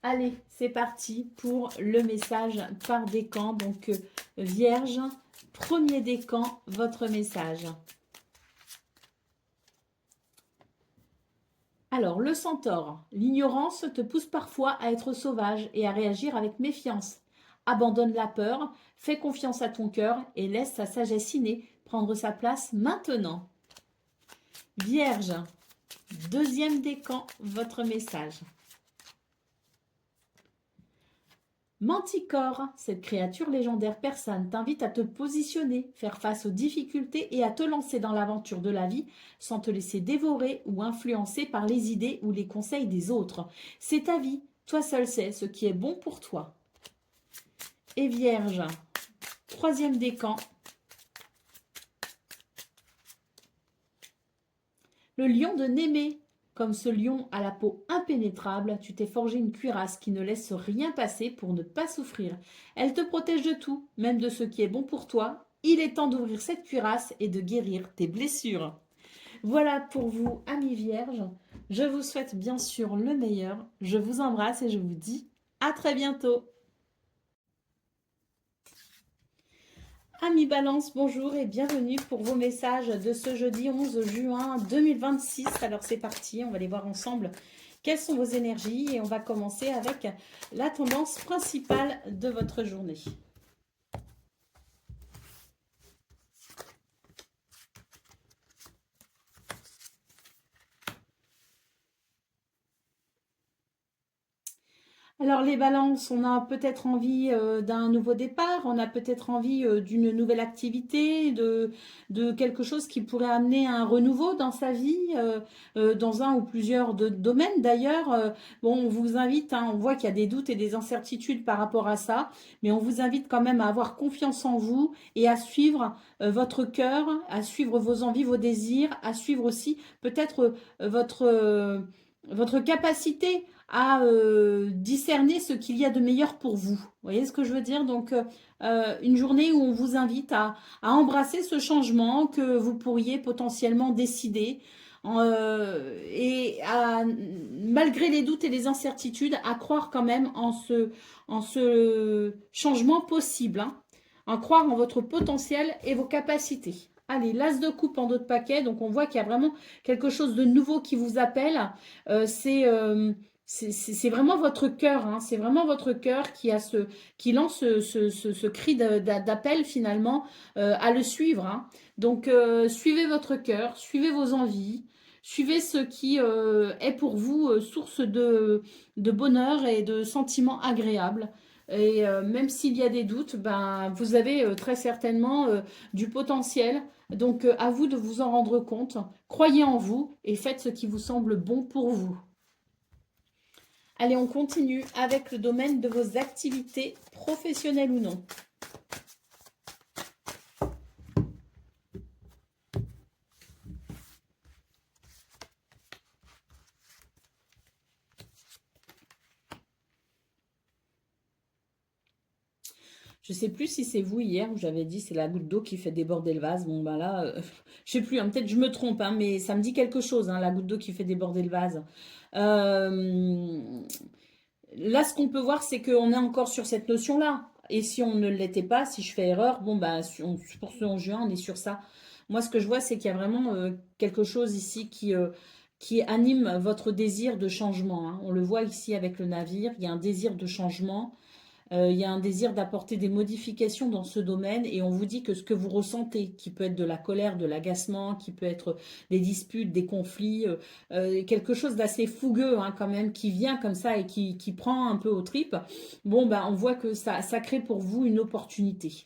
Allez, c'est parti pour le message par décan. Donc, Vierge, premier décan, votre message. Alors, le centaure, l'ignorance te pousse parfois à être sauvage et à réagir avec méfiance. Abandonne la peur, fais confiance à ton cœur et laisse sa sagesse innée prendre sa place maintenant. Vierge, deuxième décan, votre message. Manticore, cette créature légendaire persane t'invite à te positionner, faire face aux difficultés et à te lancer dans l'aventure de la vie sans te laisser dévorer ou influencer par les idées ou les conseils des autres. C'est ta vie, toi seul sais ce qui est bon pour toi. Et Vierge, troisième décan. Le lion de Némée. Comme ce lion à la peau impénétrable, tu t'es forgé une cuirasse qui ne laisse rien passer pour ne pas souffrir. Elle te protège de tout, même de ce qui est bon pour toi. Il est temps d'ouvrir cette cuirasse et de guérir tes blessures. Voilà pour vous, amis vierges. Je vous souhaite bien sûr le meilleur. Je vous embrasse et je vous dis à très bientôt. Amis Balance, bonjour et bienvenue pour vos messages de ce jeudi 11 juin 2026. Alors c'est parti, on va les voir ensemble. Quelles sont vos énergies? Et on va commencer avec la tendance principale de votre journée. Alors les balances, on a peut-être envie d'un nouveau départ, on a peut-être envie d'une nouvelle activité, de quelque chose qui pourrait amener un renouveau dans sa vie, dans un ou plusieurs domaines d'ailleurs. Bon, on vous invite, hein, on voit qu'il y a des doutes et des incertitudes par rapport à ça, mais on vous invite quand même à avoir confiance en vous et à suivre votre cœur, à suivre vos envies, vos désirs, à suivre aussi peut-être votre capacité à discerner ce qu'il y a de meilleur pour vous. Vous voyez ce que je veux dire? Donc, une journée où on vous invite à embrasser ce changement que vous pourriez potentiellement décider et à, malgré les doutes et les incertitudes, à croire quand même en ce changement possible, hein, à croire en votre potentiel et vos capacités. Allez, l'as de coupe en dos de paquet, donc on voit qu'il y a vraiment quelque chose de nouveau qui vous appelle. Euh, c'est euh, c'est vraiment votre cœur, hein, c'est vraiment votre cœur qui lance ce cri d'appel finalement à le suivre, hein. Donc suivez votre cœur, suivez vos envies, suivez ce qui est pour vous source de bonheur et de sentiments agréables. Et même s'il y a des doutes, ben, vous avez très certainement du potentiel. Donc à vous de vous en rendre compte. Croyez en vous et faites ce qui vous semble bon pour vous. Allez, on continue avec le domaine de vos activités professionnelles ou non. Je ne sais plus si c'est vous hier où j'avais dit c'est la goutte d'eau qui fait déborder le vase. Bon, ben là, je sais plus, hein, peut-être je me trompe, hein, mais ça me dit quelque chose, hein, la goutte d'eau qui fait déborder le vase. Là, ce qu'on peut voir, c'est qu'on est encore sur cette notion-là. Et si on ne l'était pas, si je fais erreur, bon, ben, pour ce 11 juin, on est sur ça. Moi, ce que je vois, c'est qu'il y a vraiment quelque chose ici qui anime votre désir de changement, hein. On le voit ici avec le navire, il y a un désir de changement. Il y a un désir d'apporter des modifications dans ce domaine et on vous dit que ce que vous ressentez, qui peut être de la colère, de l'agacement, qui peut être des disputes, des conflits, quelque chose d'assez fougueux hein, quand même, qui vient comme ça et qui prend un peu aux tripes, bon, ben, on voit que ça crée pour vous une opportunité.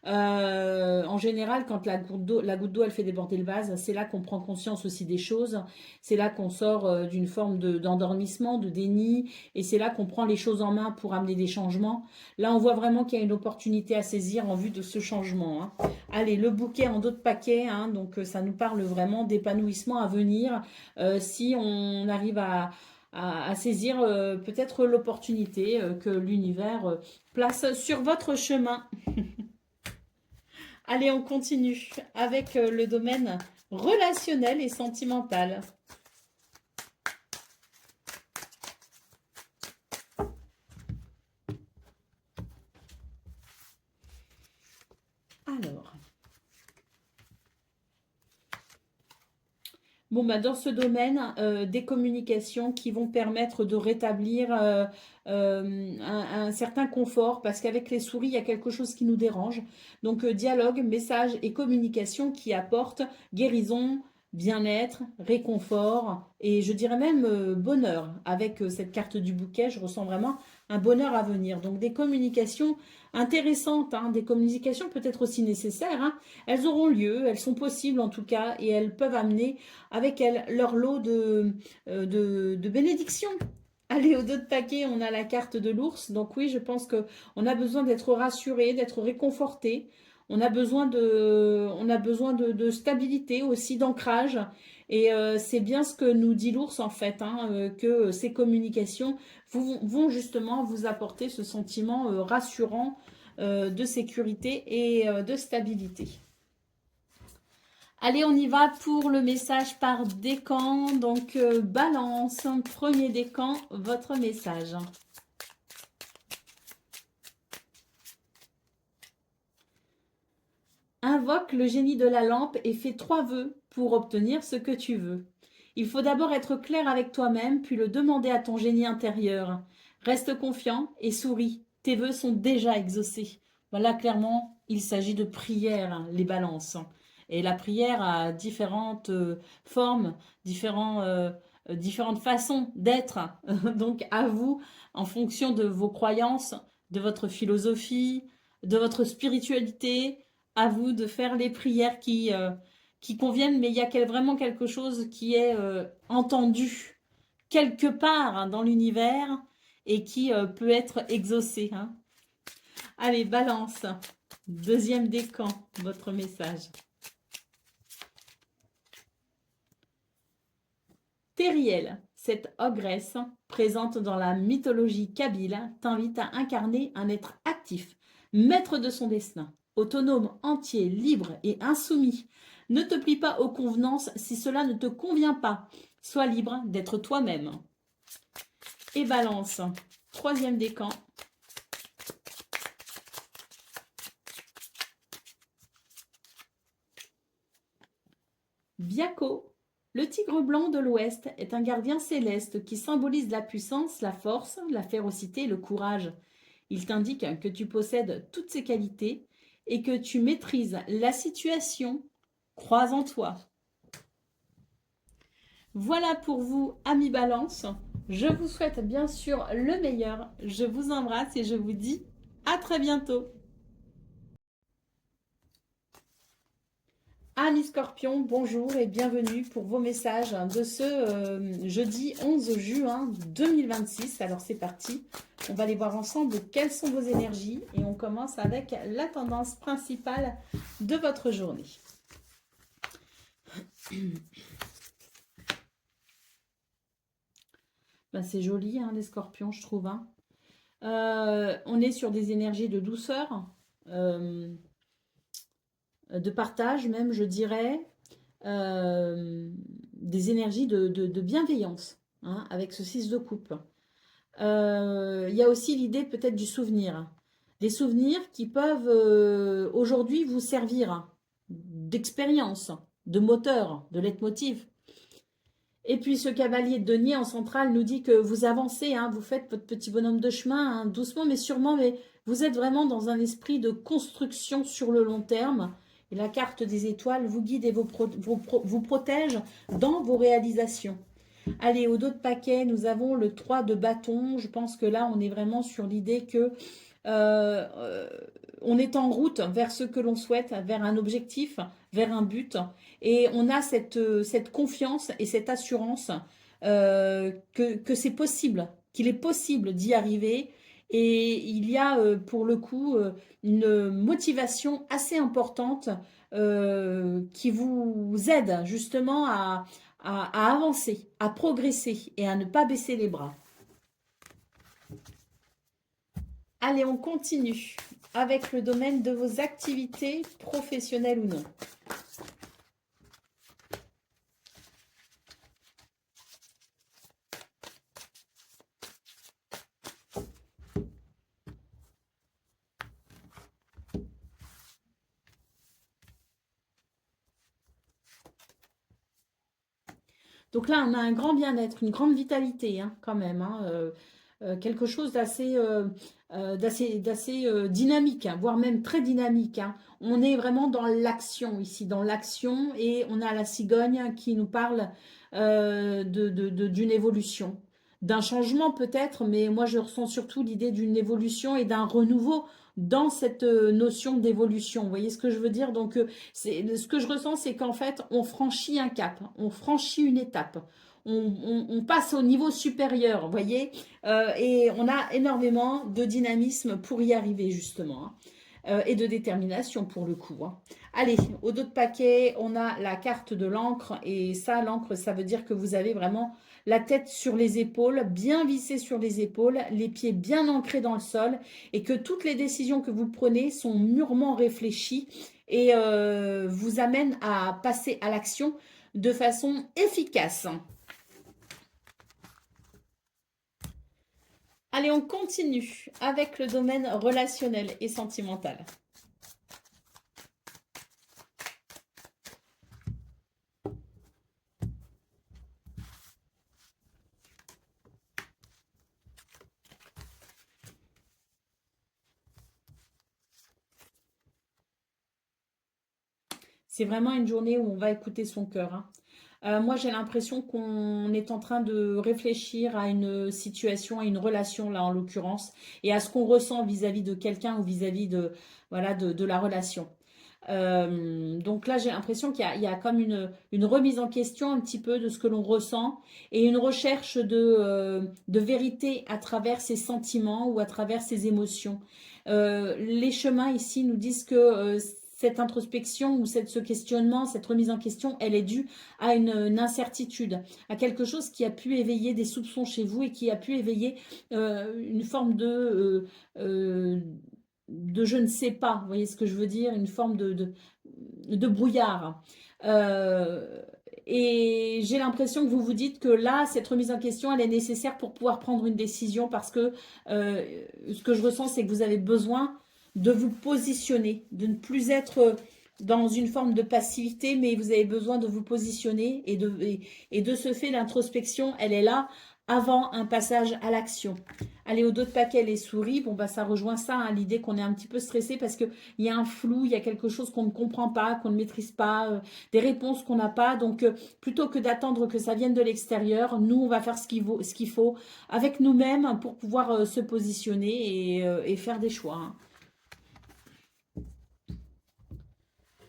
En général, quand la goutte d'eau, elle fait déborder le vase, c'est là qu'on prend conscience aussi des choses. C'est là qu'on sort d'une forme d'endormissement, de déni. Et c'est là qu'on prend les choses en main pour amener des changements. Là, on voit vraiment qu'il y a une opportunité à saisir en vue de ce changement, hein. Allez, le bouquet en d'autres paquets, hein, donc ça nous parle vraiment d'épanouissement à venir. Si on arrive à saisir peut-être l'opportunité que l'univers place sur votre chemin. Allez, on continue avec le domaine relationnel et sentimental. Alors, bon, bah, dans ce domaine, des communications qui vont permettre de rétablir un certain confort, parce qu'avec les souris, il y a quelque chose qui nous dérange. Donc, dialogue, message et communication qui apportent guérison, bien-être, réconfort et je dirais même bonheur. Avec cette carte du bouquet, je ressens vraiment un bonheur à venir. Donc, des communications intéressantes, hein, des communications peut-être aussi nécessaires, hein. Elles auront lieu, elles sont possibles en tout cas, et elles peuvent amener avec elles leur lot de bénédictions. Allez, au dos de paquet, on a la carte de l'ours. Donc oui, je pense qu'on a besoin d'être rassuré, d'être réconforté. On a besoin de stabilité aussi, d'ancrage. Et c'est bien ce que nous dit l'ours en fait, hein, que ces communications vont justement vous apporter ce sentiment rassurant de sécurité et de stabilité. Allez, on y va pour le message par décan. Donc, balance, premier décan, votre message. Invoque le génie de la lampe et fais 3 vœux pour obtenir ce que tu veux. Il faut d'abord être clair avec toi-même, puis le demander à ton génie intérieur. Reste confiant et souris. Tes vœux sont déjà exaucés. Voilà, clairement, il s'agit de prière, hein, les balances. Et la prière a différentes formes, différentes façons d'être. Donc, à vous, en fonction de vos croyances, de votre philosophie, de votre spiritualité, à vous de faire les prières qui conviennent, mais il y a vraiment quelque chose qui est entendu quelque part, hein, dans l'univers et qui peut être exaucé, hein. Allez, balance. Deuxième décan, votre message. Teriel, cette ogresse présente dans la mythologie kabyle, t'invite à incarner un être actif, maître de son destin, autonome, entier, libre et insoumis. Ne te plie pas aux convenances si cela ne te convient pas. Sois libre d'être toi-même. Et balance, troisième décan. Biako, le tigre blanc de l'Ouest est un gardien céleste qui symbolise la puissance, la force, la férocité et le courage. Il t'indique que tu possèdes toutes ces qualités et que tu maîtrises la situation. Crois en toi. Voilà pour vous, amis Balance. Je vous souhaite bien sûr le meilleur. Je vous embrasse et je vous dis à très bientôt. Amis Scorpion, bonjour et bienvenue pour vos messages de ce jeudi 11 juin 2026. Alors c'est parti, on va aller voir ensemble quelles sont vos énergies et on commence avec la tendance principale de votre journée. Ben, c'est joli, hein, les Scorpions, je trouve, hein. On est sur des énergies de douceur, de partage même, je dirais, des énergies de bienveillance, hein, avec ce 6 de coupe. Il y a aussi l'idée peut-être du souvenir. Des souvenirs qui peuvent aujourd'hui vous servir d'expérience, de moteur, de leitmotiv. Et puis ce cavalier de denier en centrale nous dit que vous avancez, hein, vous faites votre petit bonhomme de chemin, hein, doucement mais sûrement, mais vous êtes vraiment dans un esprit de construction sur le long terme. Et la carte des étoiles vous guide et vous protège dans vos réalisations. Allez, au dos de paquet, nous avons le 3 de bâton. Je pense que là, on est vraiment sur l'idée que Euh, euh, on est en route vers ce que l'on souhaite, vers un objectif, vers un but. Et on a cette confiance et cette assurance que c'est possible, qu'il est possible d'y arriver. Et il y a pour le coup une motivation assez importante qui vous aide justement à avancer, à progresser et à ne pas baisser les bras. Allez, on continue avec le domaine de vos activités professionnelles ou non. Donc là, on a un grand bien-être, une grande vitalité hein, quand même. Hein, quelque chose d'assez dynamique, hein, voire même très dynamique. Hein. On est vraiment dans l'action ici, dans l'action, et on a la cigogne qui nous parle d'une évolution, d'un changement peut-être, mais moi je ressens surtout l'idée d'une évolution et d'un renouveau dans cette notion d'évolution. Vous voyez ce que je veux dire? Donc, ce que je ressens, c'est qu'en fait, on franchit un cap, on franchit une étape. On passe au niveau supérieur, vous voyez, et on a énormément de dynamisme pour y arriver justement, hein, et de détermination pour le coup. Hein. Allez, au dos de paquet, on a la carte de l'encre, et ça, l'encre, ça veut dire que vous avez vraiment la tête sur les épaules, bien vissée sur les épaules, les pieds bien ancrés dans le sol, et que toutes les décisions que vous prenez sont mûrement réfléchies et vous amènent à passer à l'action de façon efficace. Allez, on continue avec le domaine relationnel et sentimental. C'est vraiment une journée où on va écouter son cœur. Hein. Moi, j'ai l'impression qu'on est en train de réfléchir à une situation, à une relation, là, en l'occurrence, et à ce qu'on ressent vis-à-vis de quelqu'un ou vis-à-vis de, voilà, de la relation. Donc là, j'ai l'impression qu'il y a comme une remise en question un petit peu de ce que l'on ressent et une recherche de vérité à travers ses sentiments ou à travers ses émotions. Les chemins ici nous disent que cette introspection ou ce questionnement, cette remise en question, elle est due à une incertitude, à quelque chose qui a pu éveiller des soupçons chez vous et qui a pu éveiller une forme de je ne sais pas, vous voyez ce que je veux dire, une forme de brouillard. Euh, et j'ai l'impression que vous vous dites que là, cette remise en question, elle est nécessaire pour pouvoir prendre une décision parce que euh, ce que je ressens, c'est que vous avez besoin de vous positionner, de ne plus être dans une forme de passivité, mais vous avez besoin de vous positionner et de ce fait, l'introspection, elle est là avant un passage à l'action. Allez, au dos de paquet, les souris, bon, bah, ça rejoint ça, hein, l'idée qu'on est un petit peu stressé parce qu'il y a un flou, il y a quelque chose qu'on ne comprend pas, qu'on ne maîtrise pas, des réponses qu'on n'a pas. Donc, plutôt que d'attendre que ça vienne de l'extérieur, nous, on va faire ce qu'il faut avec nous-mêmes pour pouvoir se positionner et faire des choix. Hein.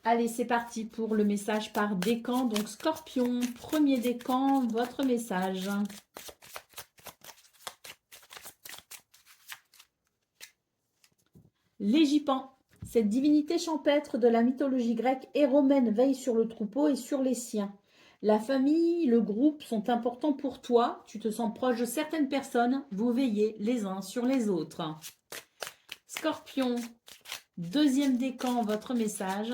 Allez, c'est parti pour le message par décan. Donc, Scorpion, premier décan, votre message. L'égipan, cette divinité champêtre de la mythologie grecque et romaine veille sur le troupeau et sur les siens. La famille, le groupe sont importants pour toi. Tu te sens proche de certaines personnes. Vous veillez les uns sur les autres. Scorpion, deuxième décan, votre message.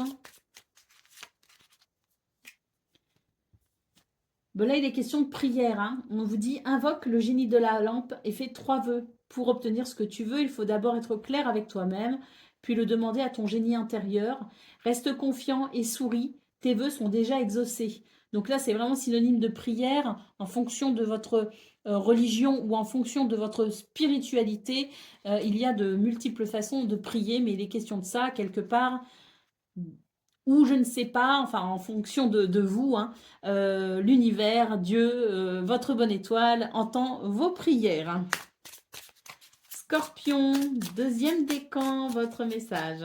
Bon, là, il est question de prière. Hein. On vous dit, invoque le génie de la lampe et fais 3 vœux. Pour obtenir ce que tu veux, il faut d'abord être clair avec toi-même, puis le demander à ton génie intérieur. Reste confiant et souris. Tes vœux sont déjà exaucés. Donc là, c'est vraiment synonyme de prière en fonction de votre religion ou en fonction de votre spiritualité. Il y a de multiples façons de prier, mais il est question de ça quelque part ou je ne sais pas, enfin en fonction de vous, hein, l'univers, Dieu, votre bonne étoile entend vos prières. Scorpion, deuxième décan, votre message.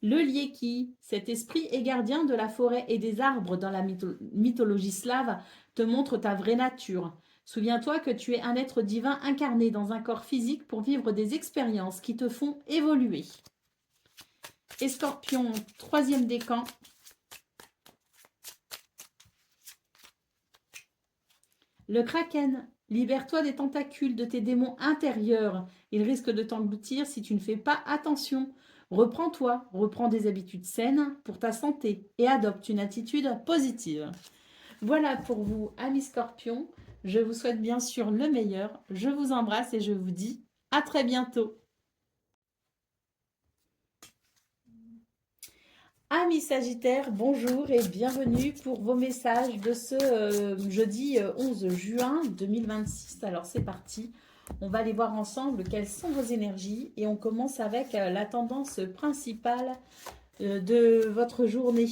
Le Lieki, cet esprit est gardien de la forêt et des arbres dans la mythologie slave, te montre ta vraie nature. Souviens-toi que tu es un être divin incarné dans un corps physique pour vivre des expériences qui te font évoluer. Et Scorpion, troisième décan. Le Kraken, libère-toi des tentacules de tes démons intérieurs. Ils risquent de t'engloutir si tu ne fais pas attention. Reprends-toi, reprends des habitudes saines pour ta santé et adopte une attitude positive. Voilà pour vous, amis Scorpions. Je vous souhaite bien sûr le meilleur. Je vous embrasse et je vous dis à très bientôt. Amis Sagittaires, bonjour et bienvenue pour vos messages de ce jeudi 11 juin 2026. Alors c'est parti, on va aller voir ensemble quelles sont vos énergies et on commence avec la tendance principale de votre journée.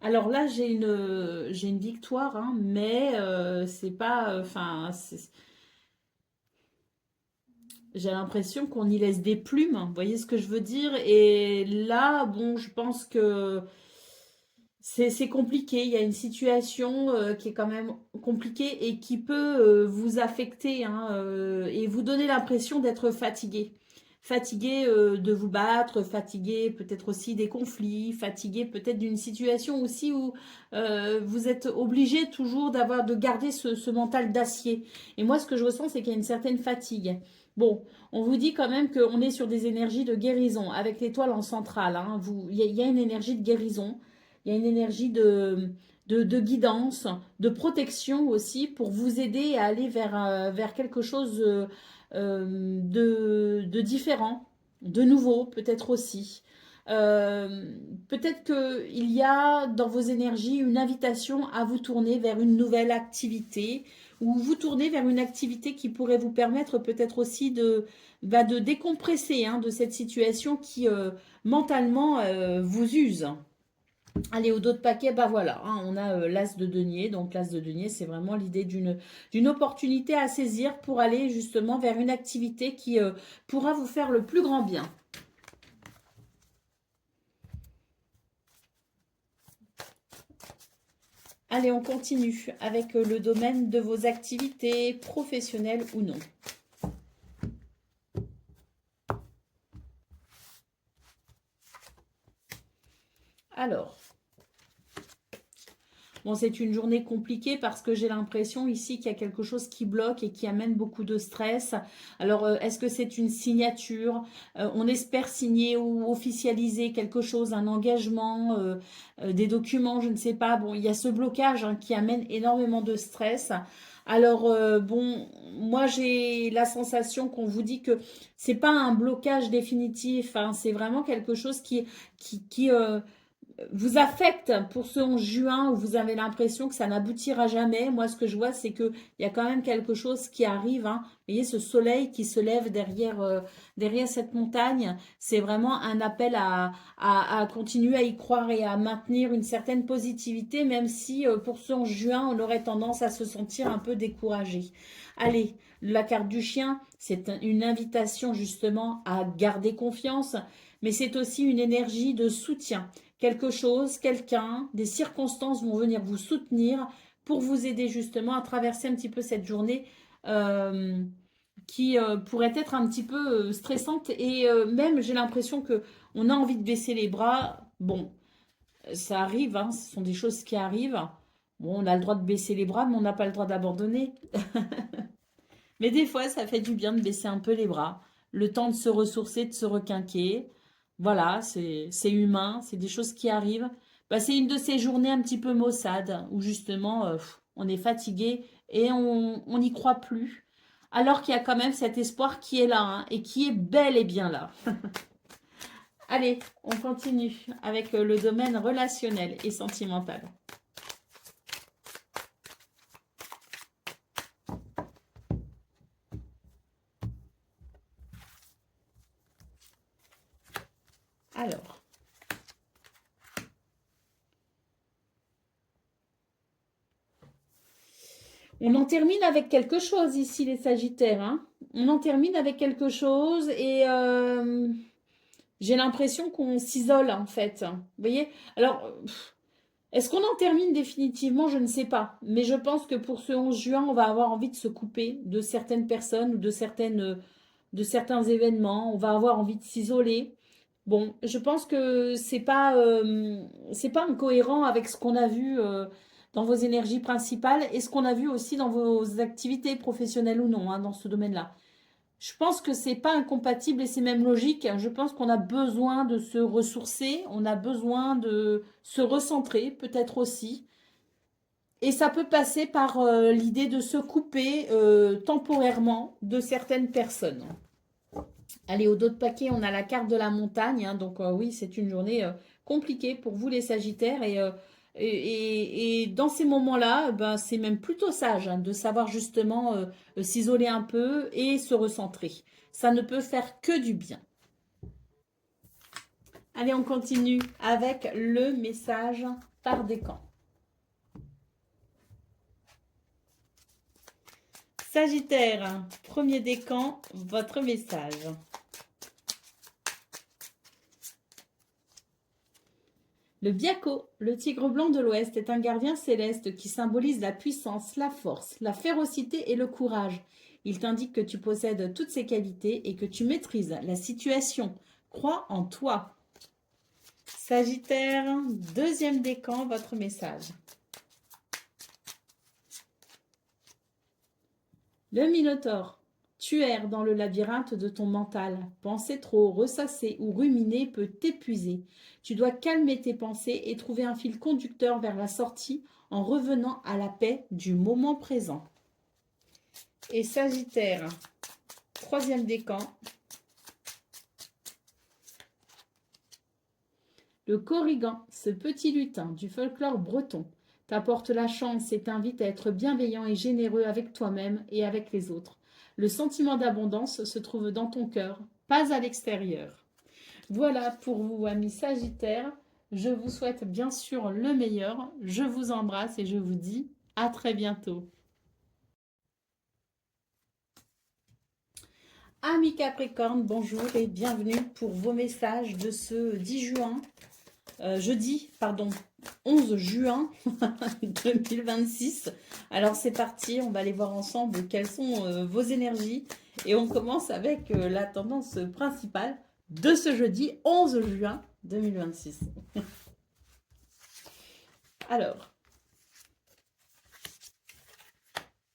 Alors là, j'ai une victoire, hein, mais c'est pas, enfin, j'ai l'impression qu'on y laisse des plumes, vous voyez ce que je veux dire? Et là, bon, je pense que c'est compliqué. Il y a une situation qui est quand même compliquée et qui peut vous affecter hein, et vous donner l'impression d'être fatigué. Fatigué de vous battre, fatigué peut-être aussi des conflits, fatigué peut-être d'une situation aussi où vous êtes obligé toujours de garder ce mental d'acier. Et moi, ce que je ressens, c'est qu'il y a une certaine fatigue. Bon, on vous dit quand même qu'on est sur des énergies de guérison avec l'étoile en centrale. Hein. Il y a une énergie de guérison. Il y a une énergie de guidance, de protection aussi pour vous aider à aller vers quelque chose de différent, de nouveau peut-être aussi. Peut-être qu'il y a dans vos énergies une invitation à vous tourner vers une nouvelle activité ou vous tourner vers une activité qui pourrait vous permettre peut-être aussi de décompresser hein, de cette situation qui mentalement vous use. Allez, au dos de paquet, bah voilà, hein, on a l'as de denier. Donc l'as de denier, c'est vraiment l'idée d'une opportunité à saisir pour aller justement vers une activité qui pourra vous faire le plus grand bien. Allez, on continue avec le domaine de vos activités professionnelles ou non. Alors, bon, c'est une journée compliquée parce que j'ai l'impression ici qu'il y a quelque chose qui bloque et qui amène beaucoup de stress. Alors, est-ce que c'est une signature? On espère signer ou officialiser quelque chose, un engagement, des documents, je ne sais pas. Bon, il y a ce blocage hein, qui amène énormément de stress. Alors, bon, moi j'ai la sensation qu'on vous dit que c'est pas un blocage définitif, hein, c'est vraiment quelque chose qui vous affecte pour ce 11 juin où vous avez l'impression que ça n'aboutira jamais. Moi, ce que je vois, c'est qu'il y a quand même quelque chose qui arrive. Hein. Vous voyez, ce soleil qui se lève derrière cette montagne, c'est vraiment un appel à continuer à y croire et à maintenir une certaine positivité, même si pour ce 11 juin, on aurait tendance à se sentir un peu découragé. Allez, la carte du chien, c'est une invitation justement à garder confiance, mais c'est aussi une énergie de soutien quelque chose, quelqu'un, des circonstances vont venir vous soutenir pour vous aider justement à traverser un petit peu cette journée euh, qui pourrait être un petit peu stressante et même j'ai l'impression que on a envie de baisser les bras. Bon, ça arrive, hein, ce sont des choses qui arrivent. Bon, on a le droit de baisser les bras, mais on n'a pas le droit d'abandonner. Mais des fois, ça fait du bien de baisser un peu les bras, le temps de se ressourcer, de se requinquer. Voilà, c'est humain, c'est des choses qui arrivent. Bah, c'est une de ces journées un petit peu maussades où justement on est fatigué et on n'y croit plus. Alors qu'il y a quand même cet espoir qui est là hein, et qui est bel et bien là. Allez, on continue avec le domaine relationnel et sentimental. Alors, On en termine avec quelque chose ici, les Sagittaires, hein. On en termine avec quelque chose et j'ai l'impression qu'on s'isole en fait. Vous voyez? Alors, est-ce qu'on en termine définitivement? Je ne sais pas. Mais je pense que pour ce 11 juin, on va avoir envie de se couper de certaines personnes ou de certains événements. On va avoir envie de s'isoler. Bon, je pense que c'est pas incohérent avec ce qu'on a vu dans vos énergies principales et ce qu'on a vu aussi dans vos activités professionnelles ou non, hein, dans ce domaine-là. Je pense que c'est pas incompatible et c'est même logique. Je pense qu'on a besoin de se ressourcer, on a besoin de se recentrer, peut-être aussi. Et ça peut passer par l'idée de se couper temporairement de certaines personnes. Allez, au dos de paquet, on a la carte de la montagne, hein, donc oui, c'est une journée compliquée pour vous les Sagittaires. Et dans ces moments-là, ben, c'est même plutôt sage hein, de savoir justement s'isoler un peu et se recentrer. Ça ne peut faire que du bien. Allez, on continue avec le message par décan. Sagittaire, premier décan, votre message. Le Biako, le tigre blanc de l'Ouest, est un gardien céleste qui symbolise la puissance, la force, la férocité et le courage. Il t'indique que tu possèdes toutes ces qualités et que tu maîtrises la situation. Crois en toi. Sagittaire, deuxième décan, votre message. Le Minotaure. Tu erres dans le labyrinthe de ton mental. Penser trop, ressasser ou ruminer peut t'épuiser. Tu dois calmer tes pensées et trouver un fil conducteur vers la sortie en revenant à la paix du moment présent. Et Sagittaire, troisième décan. Le Corrigan, ce petit lutin du folklore breton, t'apporte la chance et t'invite à être bienveillant et généreux avec toi-même et avec les autres. Le sentiment d'abondance se trouve dans ton cœur, pas à l'extérieur. Voilà pour vous, amis Sagittaires. Je vous souhaite bien sûr le meilleur. Je vous embrasse et je vous dis à très bientôt. Amis Capricorne, bonjour et bienvenue pour vos messages de ce 10 juin. Jeudi, pardon, 11 juin 2026. Alors c'est parti, on va aller voir ensemble quelles sont vos énergies. Et on commence avec la tendance principale de ce jeudi 11 juin 2026. Alors,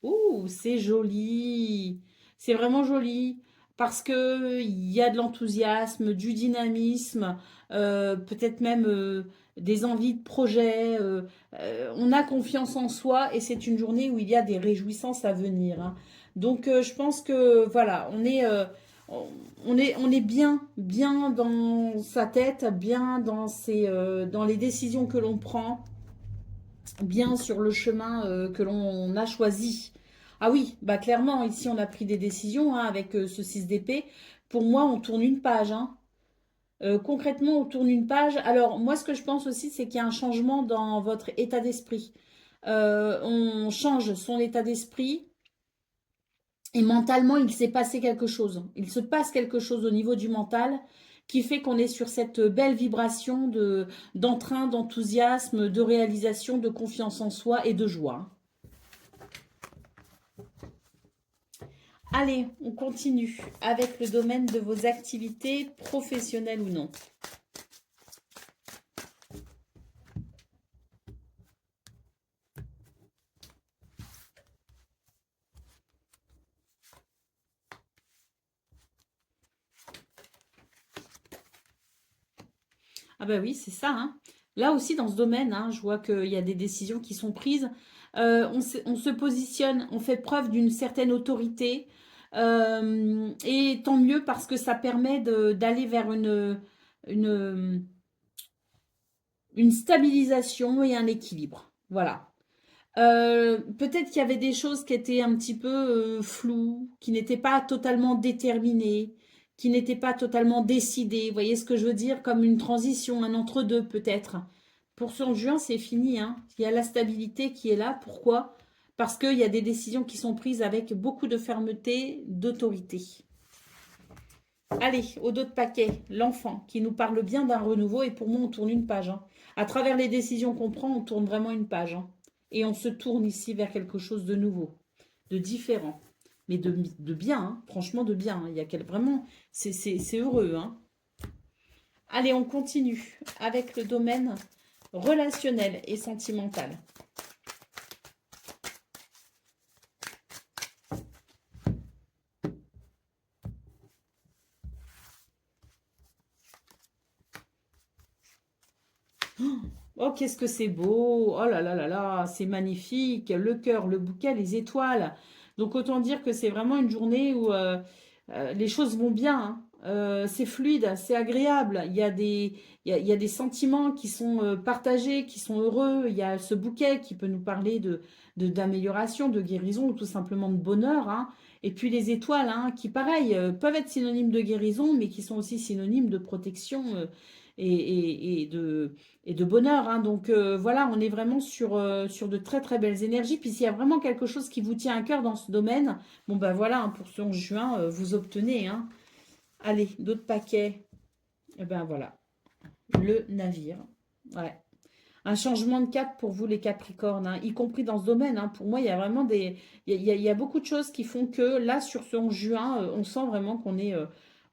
ouh, c'est joli. C'est vraiment joli parce que il y a de l'enthousiasme, du dynamisme, peut-être même des envies de projet. On a confiance en soi et c'est une journée où il y a des réjouissances à venir, hein. Donc, je pense que voilà, on est bien, bien dans sa tête, bien dans les décisions que l'on prend, bien sur le chemin que l'on a choisi. Ah oui, bah clairement, ici on a pris des décisions hein, avec ce 6 d'épée. Pour moi, on tourne une page, hein. Concrètement, on tourne une page. Alors, moi, ce que je pense aussi, c'est qu'il y a un changement dans votre état d'esprit. On change son état d'esprit et mentalement, il s'est passé quelque chose. Il se passe quelque chose au niveau du mental qui fait qu'on est sur cette belle vibration d'entrain, d'enthousiasme, de réalisation, de confiance en soi et de joie. Allez, on continue avec le domaine de vos activités professionnelles ou non. Ah ben oui, c'est ça, hein. Là aussi, dans ce domaine, hein, je vois qu'il y a des décisions qui sont prises. On se positionne, on fait preuve d'une certaine autorité. Et tant mieux parce que ça permet d'aller vers une, une stabilisation et un équilibre. Voilà. Peut-être qu'il y avait des choses qui étaient un petit peu floues, qui n'étaient pas totalement déterminées, qui n'étaient pas totalement décidées. Vous voyez ce que je veux dire? Comme une transition, un entre-deux peut-être. Pour son juin, c'est fini, hein. Il y a la stabilité qui est là. Pourquoi? parce qu'il y a des décisions qui sont prises avec beaucoup de fermeté, d'autorité. Allez, au dos de paquet, l'enfant qui nous parle bien d'un renouveau et pour moi on tourne une page, hein. À travers les décisions qu'on prend, on tourne vraiment une page, hein. Et on se tourne ici vers quelque chose de nouveau, de différent, mais de bien, hein. Franchement de bien, hein. Il y a vraiment, c'est heureux, hein. Allez, on continue avec le domaine relationnel et sentimental. Oh, qu'est-ce que c'est beau! Oh là là là là, c'est magnifique! Le cœur, le bouquet, les étoiles. Donc autant dire que c'est vraiment une journée où les choses vont bien, hein. C'est fluide, c'est agréable. Il y a des sentiments qui sont partagés, qui sont heureux. Il y a ce bouquet qui peut nous parler d'amélioration, de guérison ou tout simplement de bonheur, hein. Et puis les étoiles, hein, qui pareil, peuvent être synonymes de guérison, mais qui sont aussi synonymes de protection et de bonheur, hein. Donc voilà, on est vraiment sur de très très belles énergies. Puis s'il y a vraiment quelque chose qui vous tient à cœur dans ce domaine, bon ben voilà, hein, pour ce 11 juin, vous obtenez, hein. Allez, d'autres paquets. Et ben voilà, le navire. Ouais. Un changement de cap pour vous les Capricornes, hein, y compris dans ce domaine, hein. Pour moi, il y a vraiment il y a beaucoup de choses qui font que là, sur ce 11 juin, on sent vraiment qu'on est...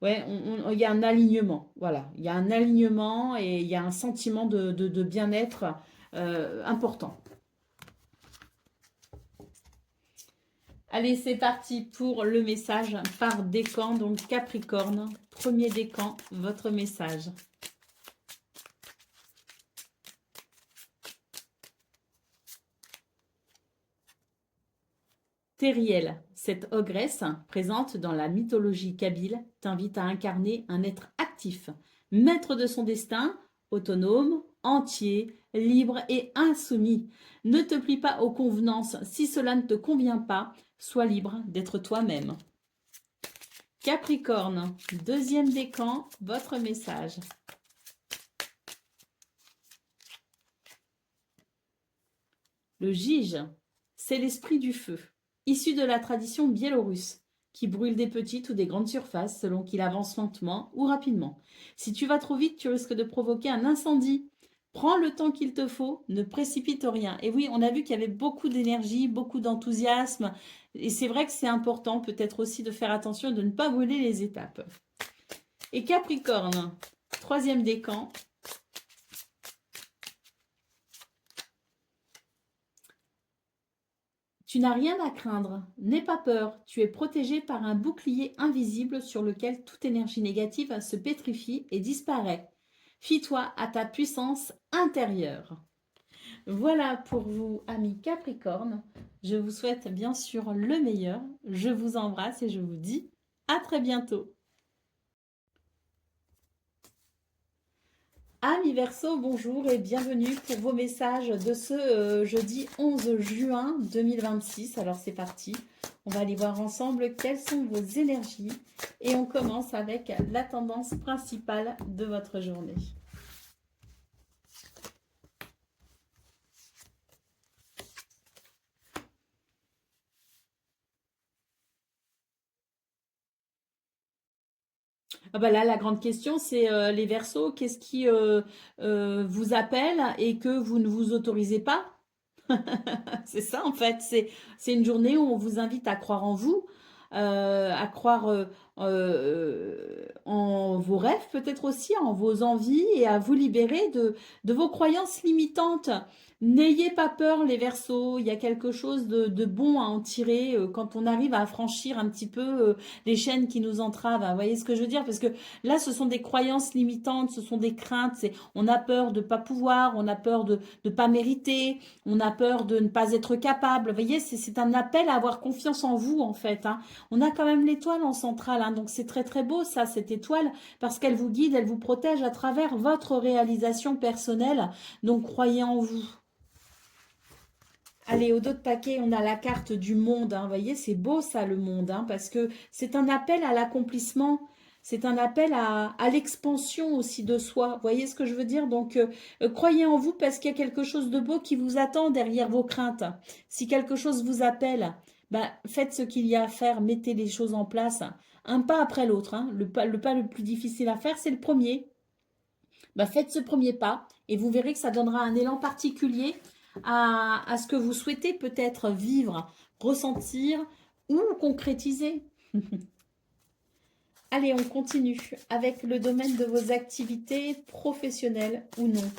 ouais, il y a un alignement. Voilà, il y a un alignement et il y a un sentiment de bien-être important. Allez, c'est parti pour le message par décan. Donc Capricorne, premier décan, votre message. Teriel, cette ogresse présente dans la mythologie kabyle, t'invite à incarner un être actif, maître de son destin, autonome, entier, libre et insoumis. Ne te plie pas aux convenances si cela ne te convient pas, sois libre d'être toi-même. Capricorne, deuxième décan, votre message. Le Jige, c'est l'esprit du feu, issu de la tradition biélorusse, qui brûle des petites ou des grandes surfaces selon qu'il avance lentement ou rapidement. Si tu vas trop vite, tu risques de provoquer un incendie. Prends le temps qu'il te faut, ne précipite rien. Et oui, on a vu qu'il y avait beaucoup d'énergie, beaucoup d'enthousiasme. Et c'est vrai que c'est important peut-être aussi de faire attention et de ne pas brûler les étapes. Et Capricorne, troisième décan. Tu n'as rien à craindre, n'aie pas peur, tu es protégé par un bouclier invisible sur lequel toute énergie négative se pétrifie et disparaît. Fie-toi à ta puissance intérieure. Voilà pour vous, amis Capricorne. Je vous souhaite bien sûr le meilleur. Je vous embrasse et je vous dis à très bientôt. Amis Verseau, bonjour et bienvenue pour vos messages de ce jeudi 11 juin 2026. Alors c'est parti, on va aller voir ensemble quelles sont vos énergies et on commence avec la tendance principale de votre journée. Ah bah là, la grande question, c'est les Verseaux, qu'est-ce qui vous appelle et que vous ne vous autorisez pas? C'est ça en fait, c'est une journée où on vous invite à croire en vous, à croire en vos rêves peut-être aussi, en vos envies et à vous libérer de vos croyances limitantes. N'ayez pas peur les Verseaux, il y a quelque chose de bon à en tirer quand on arrive à franchir un petit peu les chaînes qui nous entravent, hein. Vous voyez ce que je veux dire? Parce que là, ce sont des croyances limitantes, ce sont des craintes, on a peur de ne pas pouvoir, on a peur de ne pas mériter, on a peur de ne pas être capable. Vous voyez, c'est un appel à avoir confiance en vous, en fait, hein. On a quand même l'étoile en centrale, hein, donc c'est très très beau ça, cette étoile, parce qu'elle vous guide, elle vous protège à travers votre réalisation personnelle. Donc croyez en vous. Allez, au dos de paquet, on a la carte du monde, hein. Vous voyez, c'est beau ça, le monde, hein, parce que c'est un appel à l'accomplissement. C'est un appel à l'expansion aussi de soi. Vous voyez ce que je veux dire? Donc, croyez en vous parce qu'il y a quelque chose de beau qui vous attend derrière vos craintes. Si quelque chose vous appelle, ben, faites ce qu'il y a à faire, mettez les choses en place, un pas après l'autre, hein. Le pas le plus difficile à faire, c'est le premier. Ben, faites ce premier pas et vous verrez que ça donnera un élan particulier à ce que vous souhaitez peut-être vivre, ressentir ou concrétiser. Allez, on continue avec le domaine de vos activités professionnelles ou non.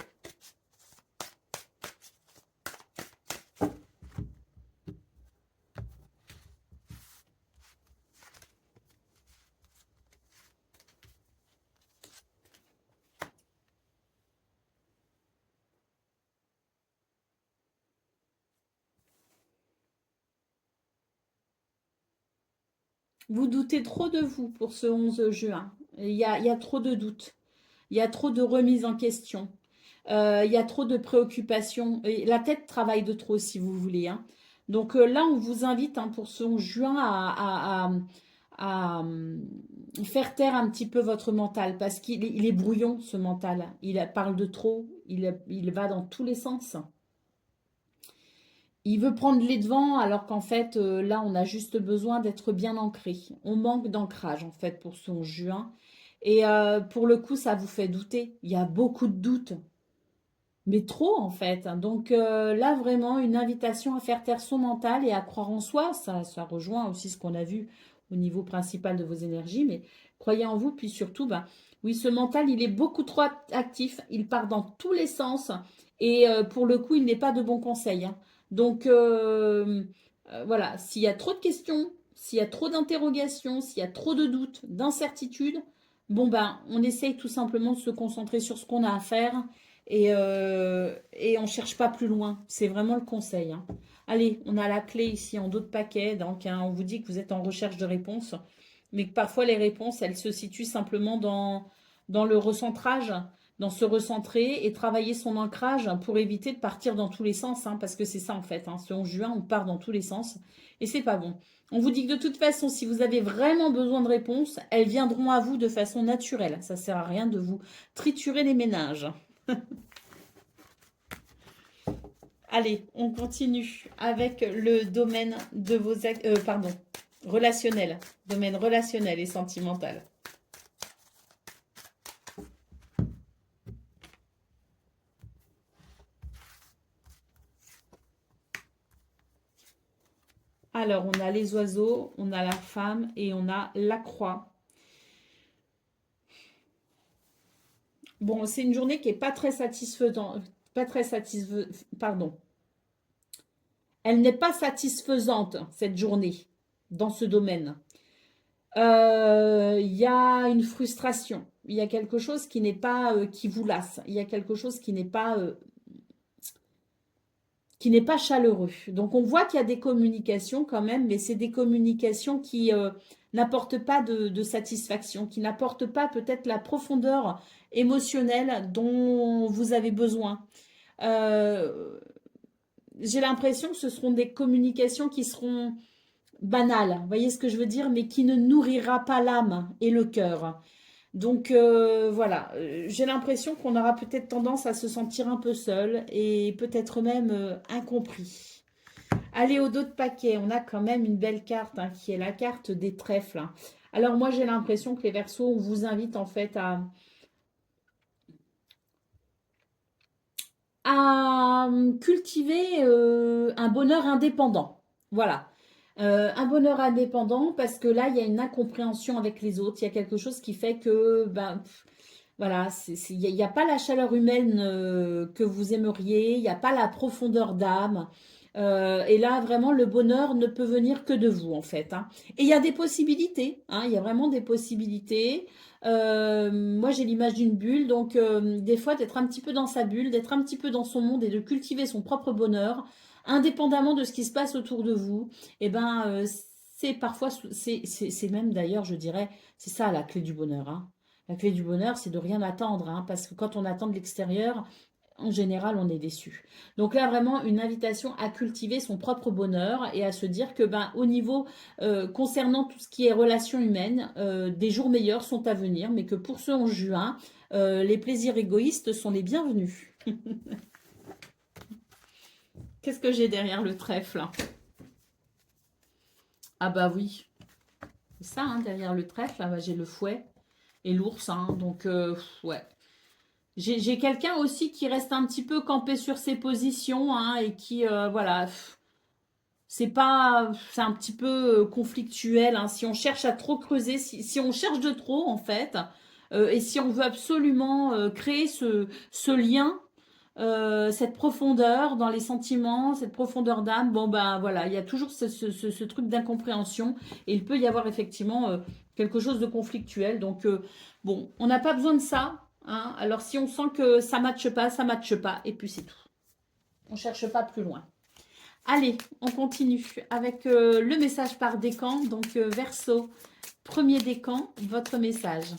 Vous doutez trop de vous pour ce 11 juin. Il y a trop de doutes. Il y a trop de remises en question. Il y a trop de préoccupations. Et la tête travaille de trop, si vous voulez, hein. Donc là, on vous invite hein, pour ce 11 juin à faire taire un petit peu votre mental parce qu'il est brouillon, ce mental. Parle de trop. Il va dans tous les sens. Il veut prendre les devants alors qu'en fait, là, on a juste besoin d'être bien ancré. On manque d'ancrage, en fait, pour son juin. Et pour le coup, ça vous fait douter. Il y a beaucoup de doutes, mais trop, en fait. Donc là, vraiment, une invitation à faire taire son mental et à croire en soi. Ça rejoint aussi ce qu'on a vu au niveau principal de vos énergies. Mais croyez en vous, puis surtout, ben, oui, ce mental, il est beaucoup trop actif. Il part dans tous les sens. Et pour le coup, il n'est pas de bons conseils, hein. Donc, voilà, s'il y a trop de questions, s'il y a trop d'interrogations, s'il y a trop de doutes, d'incertitudes, bon, ben, on essaye tout simplement de se concentrer sur ce qu'on a à faire et on ne cherche pas plus loin. C'est vraiment le conseil, hein. Allez, on a la clé ici en dos de paquet. Donc, hein, on vous dit que vous êtes en recherche de réponses, mais que parfois les réponses, elles se situent simplement dans le recentrage, dans se recentrer et travailler son ancrage pour éviter de partir dans tous les sens, hein, parce que c'est ça en fait, hein. Ce 11 juin, on part dans tous les sens et c'est pas bon. On vous dit que de toute façon, si vous avez vraiment besoin de réponses, elles viendront à vous de façon naturelle. Ça sert à rien de vous triturer les méninges. Allez, on continue avec le domaine de vos... pardon, relationnel. Domaine relationnel et sentimental. Alors, on a les oiseaux, on a la femme et on a la croix. Bon, c'est une journée qui n'est pas très satisfaisante. Pas très pardon. Elle n'est pas satisfaisante, cette journée, dans ce domaine. Il y a une frustration. Il y a quelque chose qui n'est pas, qui vous lasse. Il y a quelque chose qui n'est pas chaleureux. Donc on voit qu'il y a des communications quand même, mais c'est des communications qui n'apportent pas de satisfaction, qui n'apportent pas peut-être la profondeur émotionnelle dont vous avez besoin. Euh, j'ai l'impression que ce seront des communications qui seront banales, vous voyez ce que je veux dire, mais qui ne nourrira pas l'âme et le cœur. Donc voilà, j'ai l'impression qu'on aura peut-être tendance à se sentir un peu seul et peut-être même incompris. Allez, au dos de paquet, on a quand même une belle carte hein, qui est la carte des trèfles, hein. Alors moi j'ai l'impression que les Verseaux, on vous invite en fait à cultiver un bonheur indépendant. Voilà. Un bonheur indépendant parce que là, il y a une incompréhension avec les autres. Il y a quelque chose qui fait que, ben, voilà, il n'y a pas la chaleur humaine que vous aimeriez, il n'y a pas la profondeur d'âme. Et là, vraiment, le bonheur ne peut venir que de vous, en fait, hein. Et il y a des possibilités, hein, il y a vraiment des possibilités. Moi, j'ai l'image d'une bulle, donc des fois, d'être un petit peu dans sa bulle, d'être un petit peu dans son monde et de cultiver son propre bonheur, indépendamment de ce qui se passe autour de vous, et ben, c'est parfois, c'est même d'ailleurs, je dirais, c'est ça la clé du bonheur, hein. La clé du bonheur, c'est de rien attendre, hein, parce que quand on attend de l'extérieur, en général, on est déçu. Donc là, vraiment, une invitation à cultiver son propre bonheur et à se dire que, ben, au niveau concernant tout ce qui est relations humaines, des jours meilleurs sont à venir, mais que pour ce 11 juin, les plaisirs égoïstes sont les bienvenus. Qu'est-ce que j'ai derrière le trèfle, là? Ah bah oui, c'est ça, hein, derrière le trèfle, là, bah, j'ai le fouet et l'ours, hein, donc ouais. J'ai quelqu'un aussi qui reste un petit peu campé sur ses positions, hein, et qui, voilà, c'est pas, c'est un petit peu conflictuel, hein, si on cherche à trop creuser, si on cherche de trop, en fait, et si on veut absolument créer ce lien, cette profondeur dans les sentiments, cette profondeur d'âme, bon ben voilà, il y a toujours ce truc d'incompréhension et il peut y avoir effectivement quelque chose de conflictuel. Donc bon, on n'a pas besoin de ça, hein. Alors si on sent que ça matche pas, ça matche pas, et puis c'est tout. On cherche pas plus loin. Allez, on continue avec le message par décan. Donc Verseau, premier décan, votre message.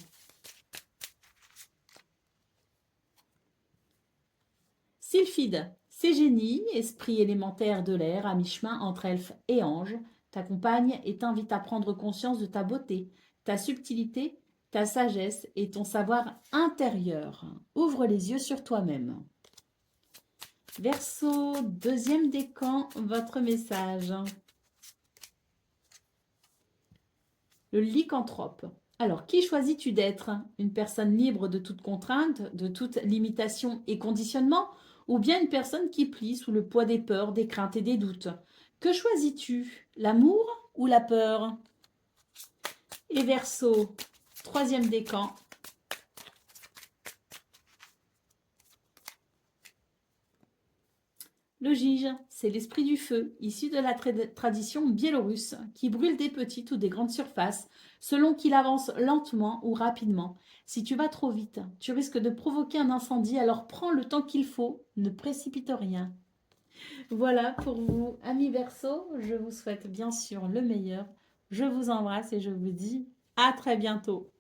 Sylphide, ces génies, esprits élémentaires de l'air, à mi-chemin entre elfes et anges, t'accompagnent et t'invitent à prendre conscience de ta beauté, ta subtilité, ta sagesse et ton savoir intérieur. Ouvre les yeux sur toi-même. Verseau, deuxième décan, votre message. Le lycanthrope. Alors, qui choisis-tu d'être? Une personne libre de toute contrainte, de toute limitation et conditionnement, ou bien une personne qui plie sous le poids des peurs, des craintes et des doutes? Que choisis-tu? L'amour ou la peur? Et Verseau, troisième décan. Le Jige, c'est l'esprit du feu, issu de la tradition biélorusse, qui brûle des petites ou des grandes surfaces, selon qu'il avance lentement ou rapidement. Si tu vas trop vite, tu risques de provoquer un incendie, alors prends le temps qu'il faut, ne précipite rien. Voilà pour vous, amis Verseau, je vous souhaite bien sûr le meilleur. Je vous embrasse et je vous dis à très bientôt.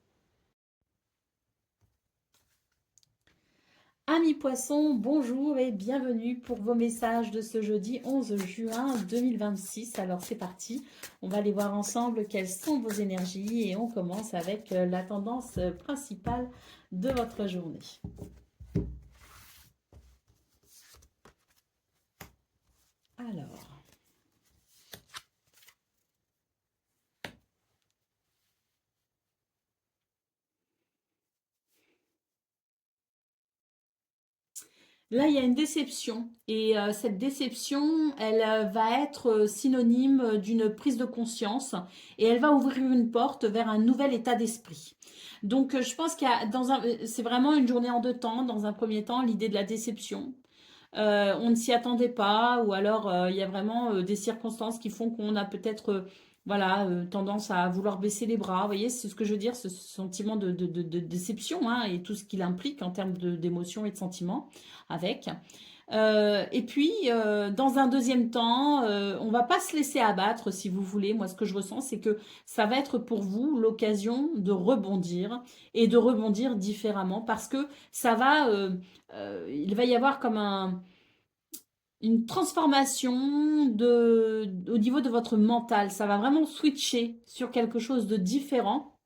Amis poissons, bonjour et bienvenue pour vos messages de ce jeudi 11 juin 2026. Alors c'est parti, on va aller voir ensemble quelles sont vos énergies et on commence avec la tendance principale de votre journée. Alors, là, il y a une déception et cette déception, elle va être synonyme d'une prise de conscience et elle va ouvrir une porte vers un nouvel état d'esprit. Donc, je pense qu'il y a c'est vraiment une journée en deux temps. Dans un premier temps, l'idée de la déception. On ne s'y attendait pas, ou alors il y a vraiment des circonstances qui font qu'on a peut-être voilà, tendance à vouloir baisser les bras. Vous voyez, c'est ce que je veux dire, ce sentiment de déception, hein, et tout ce qu'il implique en termes d'émotions et de sentiments avec. Et puis, dans un deuxième temps, on va pas se laisser abattre, si vous voulez. Moi, ce que je ressens, c'est que ça va être pour vous l'occasion de rebondir et de rebondir différemment parce que ça va, il va y avoir comme une transformation au niveau de votre mental. Ça va vraiment switcher sur quelque chose de différent.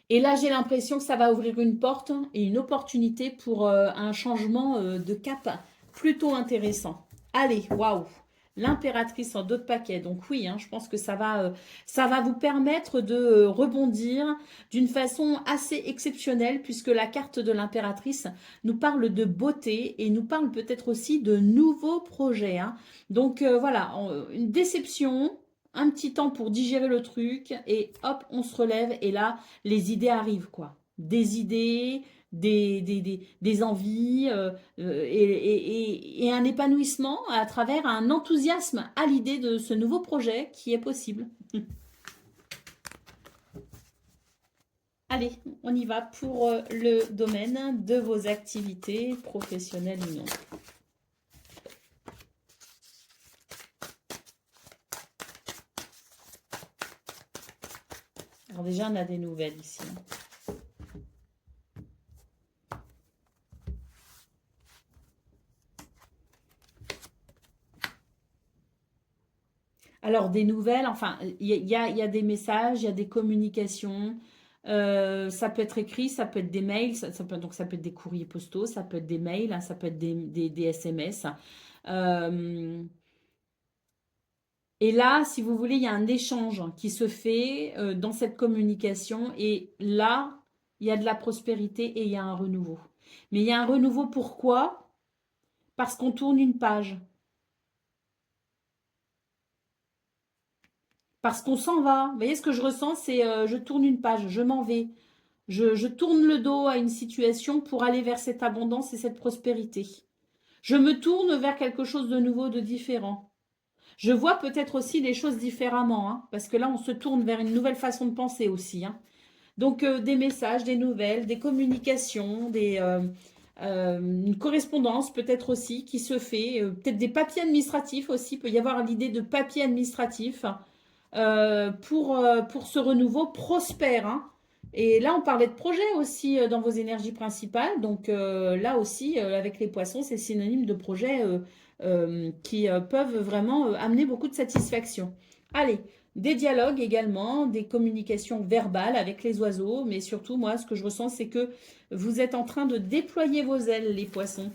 Et là, j'ai l'impression que ça va ouvrir une porte et une opportunité pour un changement de cap plutôt intéressant. Allez, waouh! L'impératrice en d'autres paquets. Donc oui, hein, je pense que ça va vous permettre de rebondir d'une façon assez exceptionnelle puisque la carte de l'impératrice nous parle de beauté et nous parle peut-être aussi de nouveaux projets, hein. Donc voilà, une déception, un petit temps pour digérer le truc et hop, on se relève et là, les idées arrivent, quoi. Des idées, des envies et un épanouissement à travers un enthousiasme à l'idée de ce nouveau projet qui est possible. Allez, on y va pour le domaine de vos activités professionnelles ou non. Alors déjà, on a des nouvelles ici. Alors, des nouvelles, enfin, il y a des messages, il y a des communications. Ça peut être écrit, ça peut être des mails, donc ça peut être des courriers postaux, ça peut être des mails, hein, ça peut être des SMS. Euh, et là, si vous voulez, il y a un échange qui se fait dans cette communication. Et là, il y a de la prospérité et il y a un renouveau. Mais il y a un renouveau pourquoi? Parce qu'on tourne une page. Parce qu'on s'en va. Vous voyez ce que je ressens, c'est je tourne une page, je m'en vais. Je tourne le dos à une situation pour aller vers cette abondance et cette prospérité. Je me tourne vers quelque chose de nouveau, de différent. Je vois peut-être aussi les choses différemment, hein, parce que là, on se tourne vers une nouvelle façon de penser aussi, hein. Donc, des messages, des nouvelles, des communications, une correspondance peut-être aussi qui se fait, peut-être des papiers administratifs aussi. Il peut y avoir l'idée de papiers administratifs pour ce renouveau prospère, hein. Et là, on parlait de projet aussi dans vos énergies principales. Donc là aussi, avec les poissons, c'est synonyme de projets qui peuvent vraiment amener beaucoup de satisfaction. Allez, des dialogues également, des communications verbales avec les oiseaux. Mais surtout, moi, ce que je ressens, c'est que vous êtes en train de déployer vos ailes, les poissons.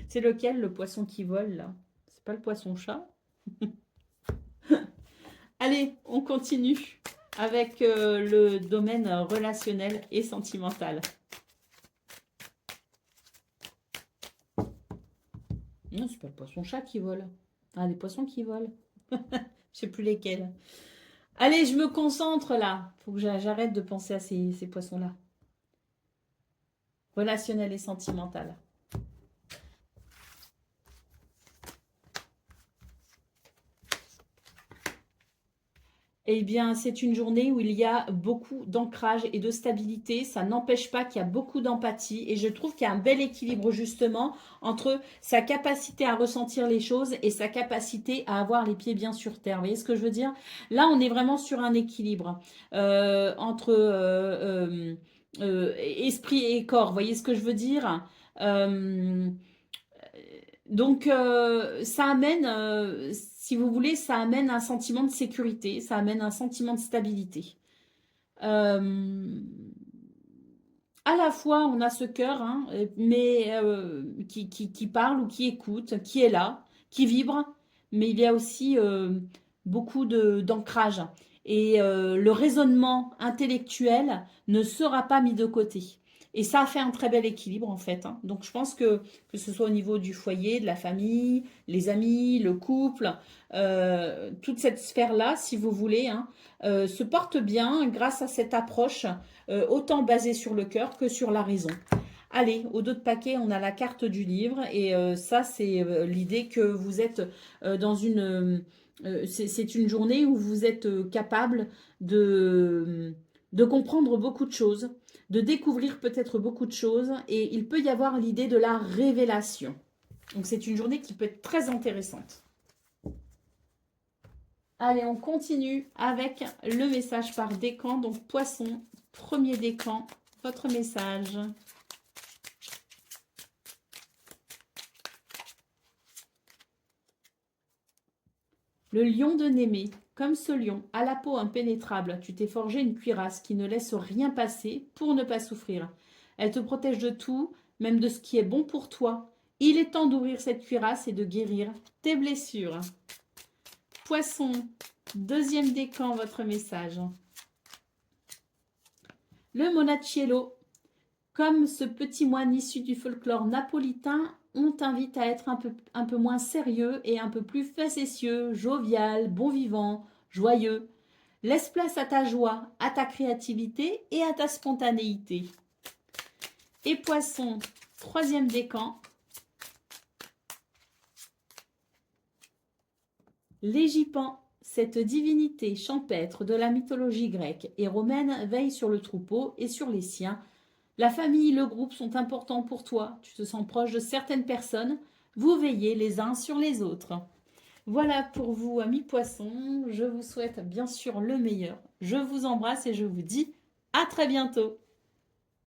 C'est lequel, le poisson qui vole, là? C'est pas le poisson-chat? Allez, on continue avec le domaine relationnel et sentimental. Non, c'est pas le poisson-chat qui vole. Ah, des poissons qui volent. Je sais plus lesquels. Allez, je me concentre là. Faut que j'arrête de penser à ces poissons-là. Relationnel et sentimental. Eh bien, c'est une journée où il y a beaucoup d'ancrage et de stabilité. Ça n'empêche pas qu'il y a beaucoup d'empathie. Et je trouve qu'il y a un bel équilibre justement entre sa capacité à ressentir les choses et sa capacité à avoir les pieds bien sur terre. Vous voyez ce que je veux dire? Là, on est vraiment sur un équilibre entre esprit et corps. Vous voyez ce que je veux dire? Euh, donc, ça amène, si vous voulez, ça amène un sentiment de sécurité, ça amène un sentiment de stabilité. Euh, à la fois, on a ce cœur, hein, mais qui parle ou qui écoute, qui est là, qui vibre, mais il y a aussi beaucoup d'ancrage. Et le raisonnement intellectuel ne sera pas mis de côté. Et ça fait un très bel équilibre en fait, hein. Donc je pense que ce soit au niveau du foyer, de la famille, les amis, le couple, toute cette sphère-là, si vous voulez, hein, se porte bien grâce à cette approche autant basée sur le cœur que sur la raison. Allez, au dos de paquet, on a la carte du livre et ça, c'est l'idée que vous êtes dans c'est une journée où vous êtes capable de comprendre beaucoup de choses, de découvrir peut-être beaucoup de choses et il peut y avoir l'idée de la révélation. Donc c'est une journée qui peut être très intéressante. Allez, on continue avec le message par décan. Donc poisson, premier décan, votre message. Le lion de Némée. Comme ce lion, à la peau impénétrable, tu t'es forgé une cuirasse qui ne laisse rien passer pour ne pas souffrir. Elle te protège de tout, même de ce qui est bon pour toi. Il est temps d'ouvrir cette cuirasse et de guérir tes blessures. Poisson, deuxième décan, votre message. Le Monacchiello. Comme ce petit moine issu du folklore napolitain, on t'invite à être un peu moins sérieux et un peu plus facétieux, jovial, bon vivant, joyeux. Laisse place à ta joie, à ta créativité et à ta spontanéité. Et poisson, troisième décan. L'égipan, cette divinité champêtre de la mythologie grecque et romaine, veille sur le troupeau et sur les siens. La famille et le groupe sont importants pour toi. Tu te sens proche de certaines personnes. Vous veillez les uns sur les autres. Voilà pour vous, amis poissons. Je vous souhaite bien sûr le meilleur. Je vous embrasse et je vous dis à très bientôt.